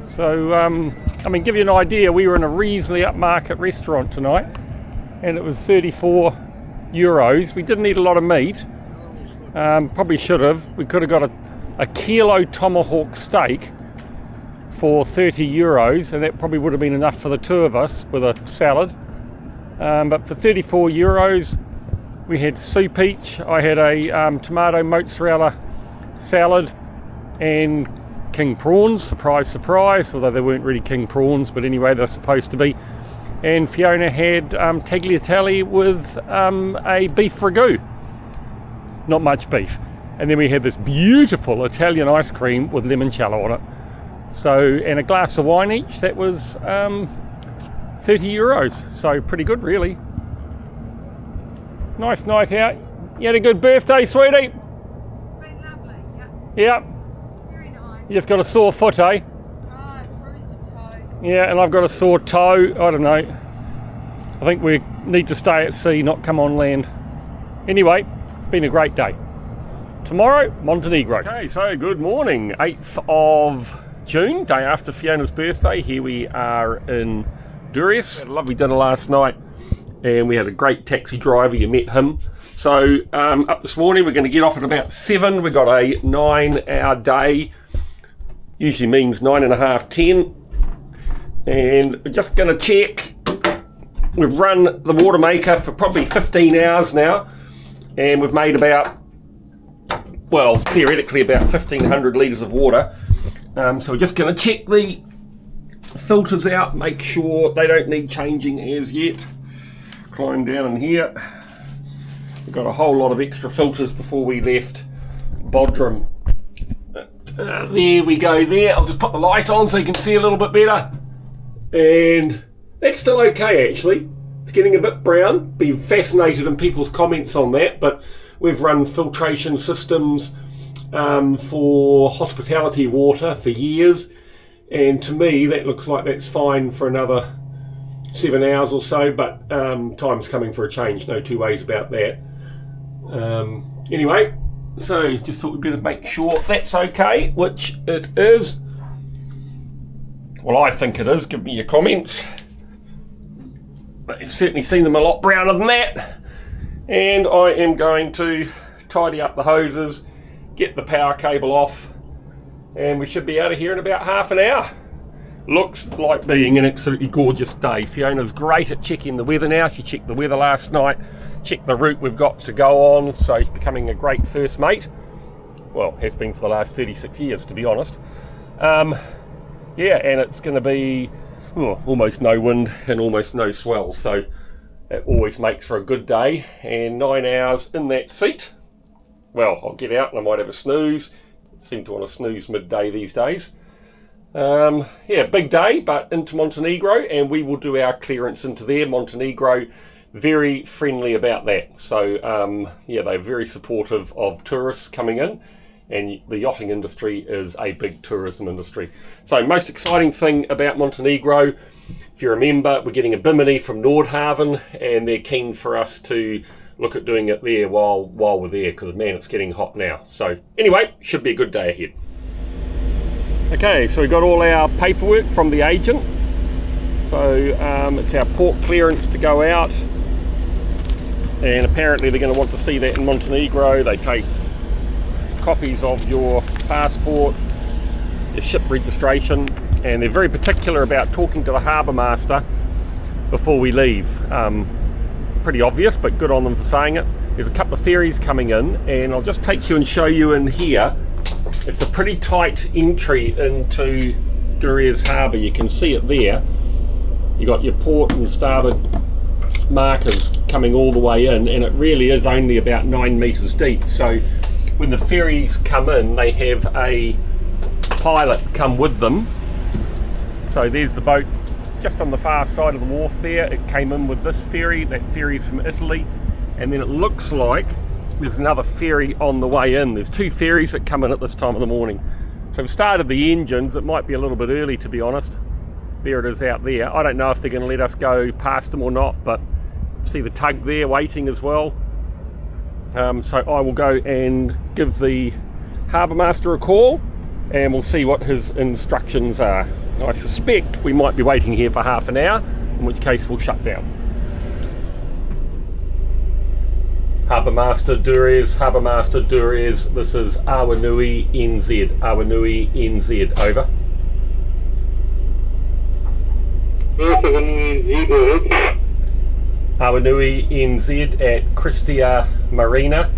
So, I mean, give you an idea, we were in a reasonably upmarket restaurant tonight, and it was €34. We didn't eat a lot of meat. Probably should have. We could have got a kilo tomahawk steak for €30, and that probably would have been enough for the 2 of us with a salad. But for €34, we had soup each. I had a tomato mozzarella salad and king prawns, surprise, surprise, although they weren't really king prawns, but anyway, they're supposed to be. And Fiona had tagliatelle with a beef ragu. Not much beef. And then we had this beautiful Italian ice cream with limoncello on it. So, and a glass of wine each. That was €30. So pretty good, really. Nice night out. You had a good birthday, sweetie? It's been lovely. Yep. Very nice. You just got a sore foot, eh? Oh, bruised a toe. Yeah, and I've got a sore toe. I don't know. I think we need to stay at sea, not come on land. Anyway, it's been a great day. Tomorrow, Montenegro. Okay, so good morning. 8th of June, day after Fiona's birthday. Here we are in Durius. Had a lovely dinner last night, and we had a great taxi driver. You met him. So up this morning, we're going to get off at about 7. We've got a 9-hour day. Usually means 9.5, 10. And we're just going to check. We've run the water maker for probably 15 hours now, and we've made about, well, theoretically about 1,500 litres of water. So we're just going to check the filters out, make sure they don't need changing as yet. Climb down in here. We've got a whole lot of extra filters before we left Bodrum. There we go there. I'll just put the light on so you can see a little bit better. And that's still okay, actually. It's getting a bit brown. Be fascinated in people's comments on that, but we've run filtration systems for hospitality water for years, and to me that looks like that's fine for another 7 hours or so, but time's coming for a change, no two ways about that. Anyway, so just thought we'd better make sure that's okay, which it is. Well, I think it is. Give me your comments. But you've certainly seen them a lot browner than that. And I am going to tidy up the hoses, get the power cable off, and we should be out of here in about half an hour. Looks like being an absolutely gorgeous day. Fiona's great at checking the weather now. She checked the weather last night, checked the route we've got to go on, so she's becoming a great first mate. Well, has been for the last 36 years, to be honest. Yeah, and it's going to be almost no wind and almost no swell, so that always makes for a good day. And 9 hours in that seat. Well, I'll get out and I might have a snooze. Seem to want to snooze midday these days. Yeah, big day, but into Montenegro, and we will do our clearance into there. Montenegro, very friendly about that. So, yeah, they're very supportive of tourists coming in, and the yachting industry is a big tourism industry. So, most exciting thing about Montenegro, if you remember, we're getting a bimini from Nordhavn, and they're keen for us to look at doing it there while we're there, because, man, it's getting hot now. So, anyway, should be a good day ahead. Okay, so we got all our paperwork from the agent. So it's our port clearance to go out, and apparently they're going to want to see that in Montenegro. They take copies of your passport, your ship registration, and they're very particular about talking to the harbour master before we leave. Pretty obvious, but good on them for saying it. There's a couple of ferries coming in, and I'll just take you and show you in here. It's a pretty tight entry into Durrës Harbour. You can see it there. You got your port and starboard markers coming all the way in, and it really is only about 9 metres deep. So when the ferries come in, they have a pilot come with them. So there's the boat just on the far side of the wharf there. It came in with this ferry. That ferry's from Italy, and then it looks like there's another ferry on the way in. There's 2 ferries that come in at this time of the morning. So we've started the engines. It might be a little bit early, to be honest. There it is out there. I don't know if they're going to let us go past them or not, but see the tug there waiting as well. So I will go and give the harbour master a call, and we'll see what his instructions are. I suspect we might be waiting here for half an hour, in which case we'll shut down. Harbour Master Durrës, this is Awanui NZ, Awanui NZ, over. Awanui NZ at Christia Marina,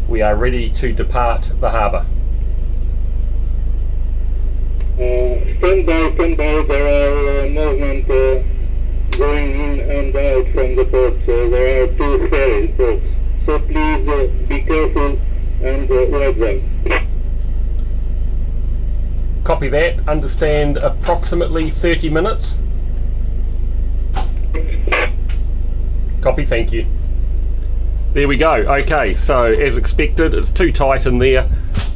we are ready to depart the harbour. Stand by, there are movement going in and out from the port, so there are 2 ferries. So please be careful and ride them. Copy that. Understand approximately 30 minutes. Copy, thank you. There we go. Okay, so as expected, it's too tight in there,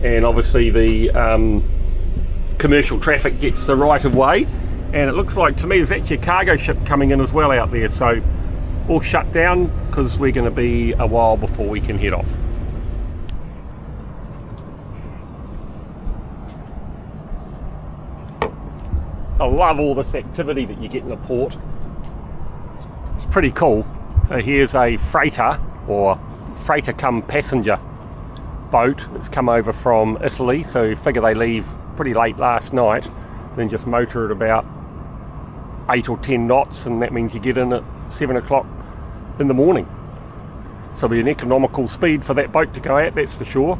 and obviously the commercial traffic gets the right of way, and it looks like to me there's actually a cargo ship coming in as well out there, so all shut down because we're going to be a while before we can head off. I love all this activity that you get in the port. It's pretty cool. So here's a freighter, or freighter come passenger boat that's come over from Italy. So figure they leave pretty late last night, then just motor at about 8 or 10 knots, and that means you get in at 7 o'clock in the morning. So it'll be an economical speed for that boat to go at, that's for sure,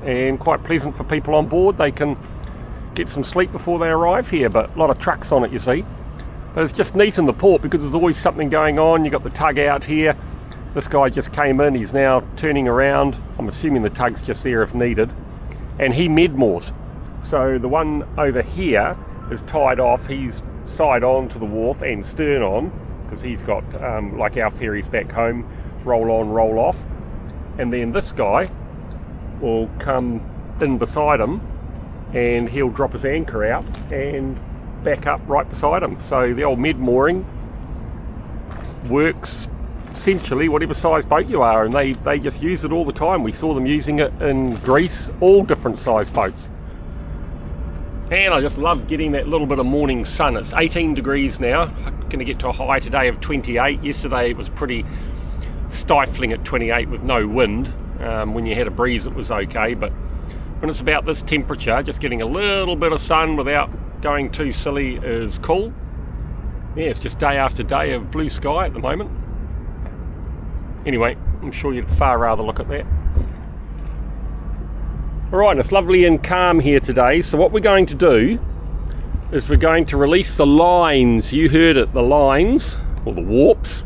and quite pleasant for people on board. They can get some sleep before they arrive here, but a lot of trucks on it, you see. But it's just neat in the port because there's always something going on. You've got the tug out here. This guy just came in, he's now turning around. I'm assuming the tug's just there if needed, and he medmoors. So the one over here is tied off. He's side on to the wharf and stern on, because he's got like our ferries back home, roll on, roll off, and then this guy will come in beside him and he'll drop his anchor out and back up right beside him. So the old med mooring works essentially whatever size boat you are, and they just use it all the time. We saw them using it in Greece, all different size boats. And I just love getting that little bit of morning sun. It's 18 degrees now. I'm going to get to a high today of 28. Yesterday it was pretty stifling at 28 with no wind. When you had a breeze it was okay, but when it's about this temperature, just getting a little bit of sun without going too silly is cool. Yeah, it's just day after day of blue sky at the moment. Anyway, I'm sure you'd far rather look at that. Alright, it's lovely and calm here today, so what we're going to do is we're going to release the lines. You heard it, the lines, or the warps,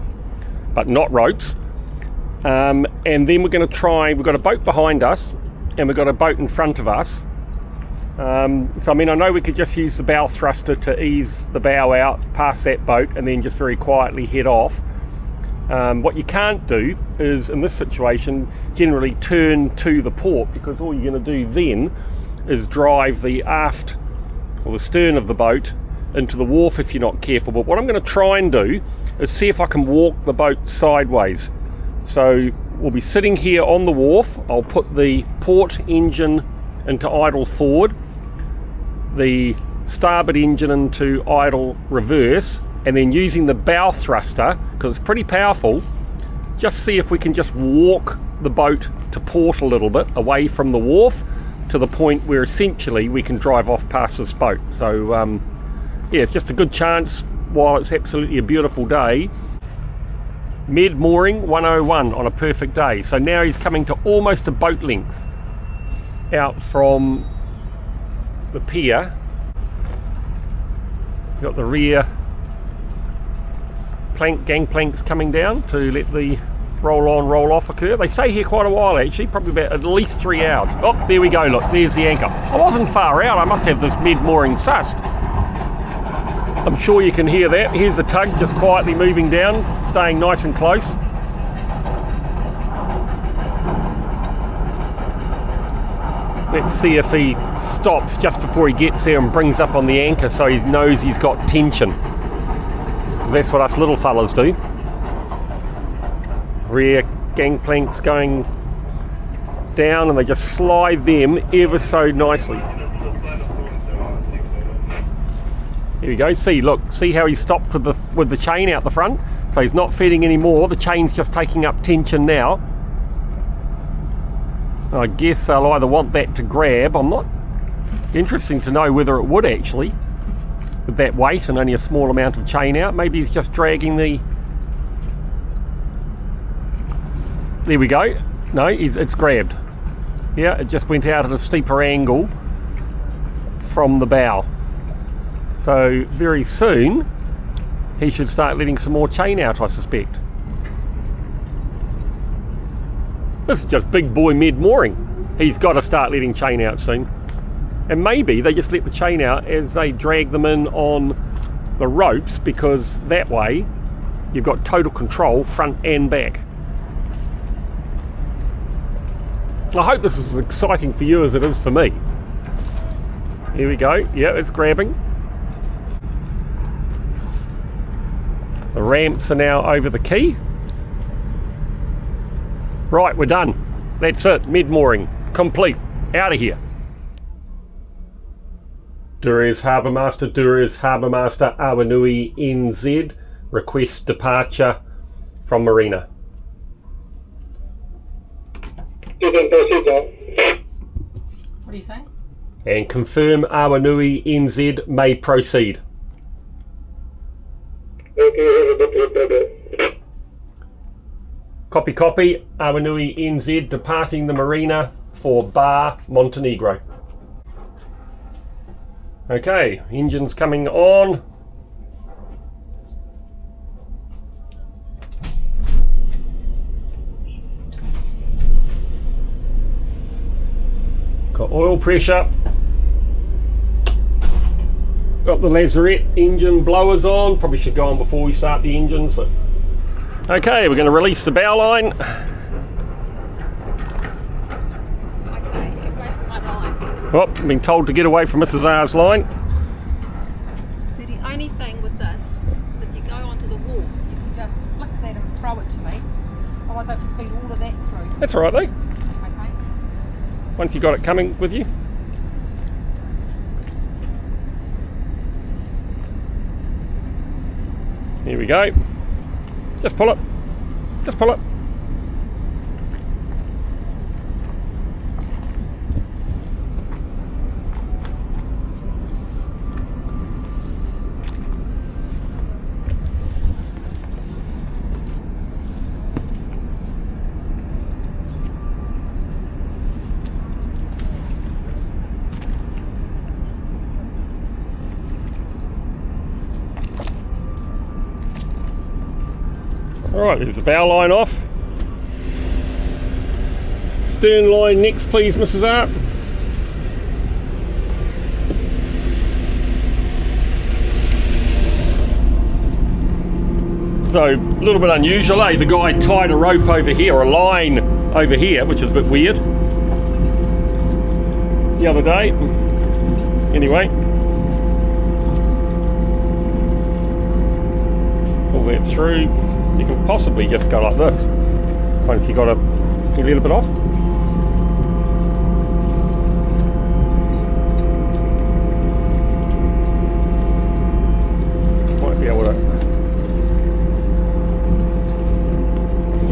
but not ropes. And then we're going to try, we've got a boat behind us and we've got a boat in front of us. So I mean, I know we could just use the bow thruster to ease the bow out past that boat and then just very quietly head off. What you can't do is, in this situation, generally turn to the port, because all you're going to do then is drive the aft or the stern of the boat into the wharf if you're not careful. But what I'm going to try and do is see if I can walk the boat sideways. So we'll be sitting here on the wharf. I'll put the port engine into idle forward, the starboard engine into idle reverse, and then using the bow thruster, because it's pretty powerful, just see if we can just walk the boat to port a little bit away from the wharf to the point where essentially we can drive off past this boat. So yeah, it's just a good chance while it's absolutely a beautiful day. Mid-mooring 101 on a perfect day. So now he's coming to almost a boat length out from the pier. Got the rear gangplanks coming down to let the roll on, roll off occur. They stay here quite a while actually, probably about at least 3 hours. Oh, there we go, look, there's the anchor. I wasn't far out, I must have this mid-mooring sussed. I'm sure you can hear that. Here's the tug just quietly moving down, staying nice and close. Let's see if he stops just before he gets there and brings up on the anchor so he knows he's got tension. That's what us little fellas do. Rear gangplanks going down and they just slide them ever so nicely. Here we go. See, look, see how he stopped with the chain out the front? So he's not feeding anymore. The chain's just taking up tension now. I guess they'll either want that to grab. I'm not interesting to know whether it would actually, with that weight and only a small amount of chain out. Maybe he's just dragging the... There we go. No, it's grabbed. Yeah, it just went out at a steeper angle from the bow. So very soon he should start letting some more chain out, I suspect. This is just big boy mid-mooring. He's got to start letting chain out soon. And maybe they just let the chain out as they drag them in on the ropes, because that way you've got total control front and back. I hope this is as exciting for you as it is for me. Here we go. Yeah, it's grabbing. The ramps are now over the quay. Right, we're done. That's it. Mid-mooring complete. Out of here. Dures Harbour Master, Awanui NZ. Request departure from Marina. You can proceed now. What do you say? And confirm Awanui NZ may proceed. Okay, Copy, copy. Awanui NZ departing the marina for Bar, Montenegro. Okay, engines coming on. Got oil pressure. Got the Lazarette engine blowers on. Probably should go on before we start the engines, but okay, we're going to release the bow line. Okay, get away from my line. Oh, I've been told to get away from Mrs. R's line. So the only thing with this is if you go onto the wharf, you can just flick that and throw it to me. Otherwise I have to feed all of that through. That's all right though. Okay. Once you got it coming with you. Here we go. Just pull it. Just pull it. Alright, there's the bow line off. Stern line next please, Mrs. Art. So, a little bit unusual, eh? The guy tied a rope over here, or a line over here, which is a bit weird. The other day. Anyway. Pull that through. You can possibly just go like this once you got a little bit off. Might be able to.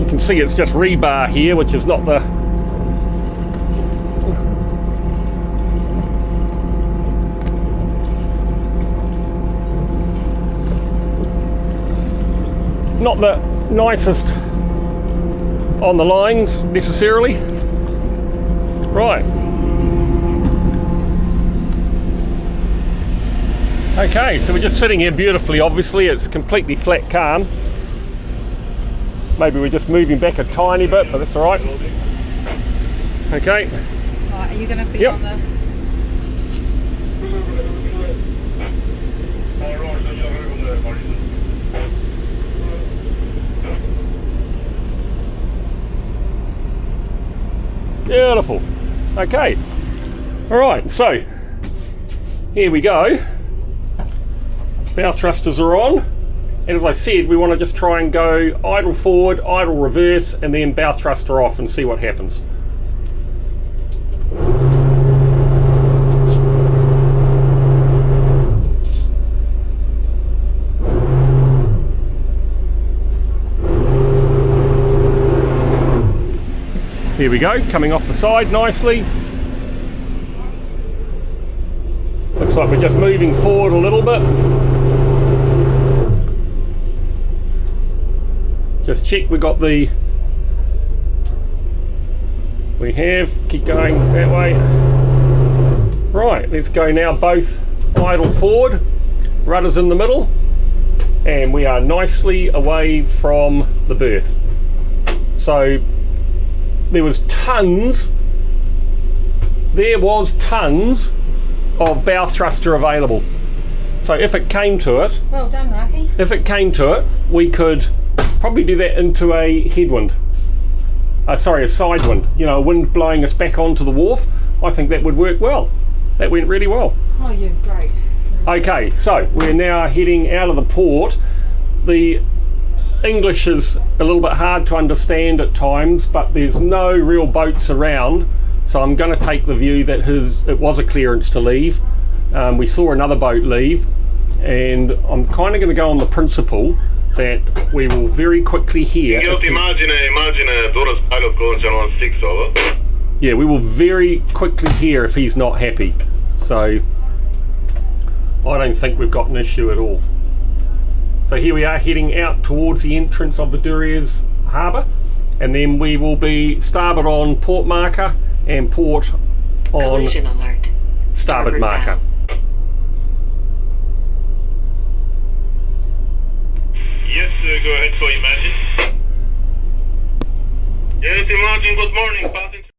You can see it's just rebar here, which is not the. Not the nicest on the lines necessarily. Right. Okay, so we're just sitting here beautifully, obviously. It's completely flat calm. Maybe we're just moving back a tiny bit, but that's alright. Okay. Right, are you going to be on the... Beautiful. Okay. Alright, so here we go. Bow thrusters are on. And as I said, we want to just try and go idle forward, idle reverse, and then bow thruster off and see what happens. Here we go, coming off the side nicely. Looks like we're just moving forward a little bit. Just check we got the... We have, keep going that way. Right, let's go now both idle forward, rudders in the middle, and we are nicely away from the berth. So, there was tons of bow thruster available. So if it came to it, Well done, Raki. if it came to it, we could probably do that into a headwind. Sorry, a side wind. You know, a wind blowing us back onto the wharf. I think that would work well. That went really well. Oh, you're great. Okay, so we're now heading out of the port. The English is a little bit hard to understand at times, but there's no real boats around, so I'm going to take the view that it was a clearance to leave. We saw another boat leave, and I'm kind of going to go on the principle that we will very quickly hear. Yeah, we will very quickly hear if he's not happy. So I don't think we've got an issue at all. So here we are heading out towards the entrance of the Duriez harbour, and then we will be starboard on port marker and port on alert. starboard marker. Yes, go ahead for Imagine. Yes, Imagine, good morning.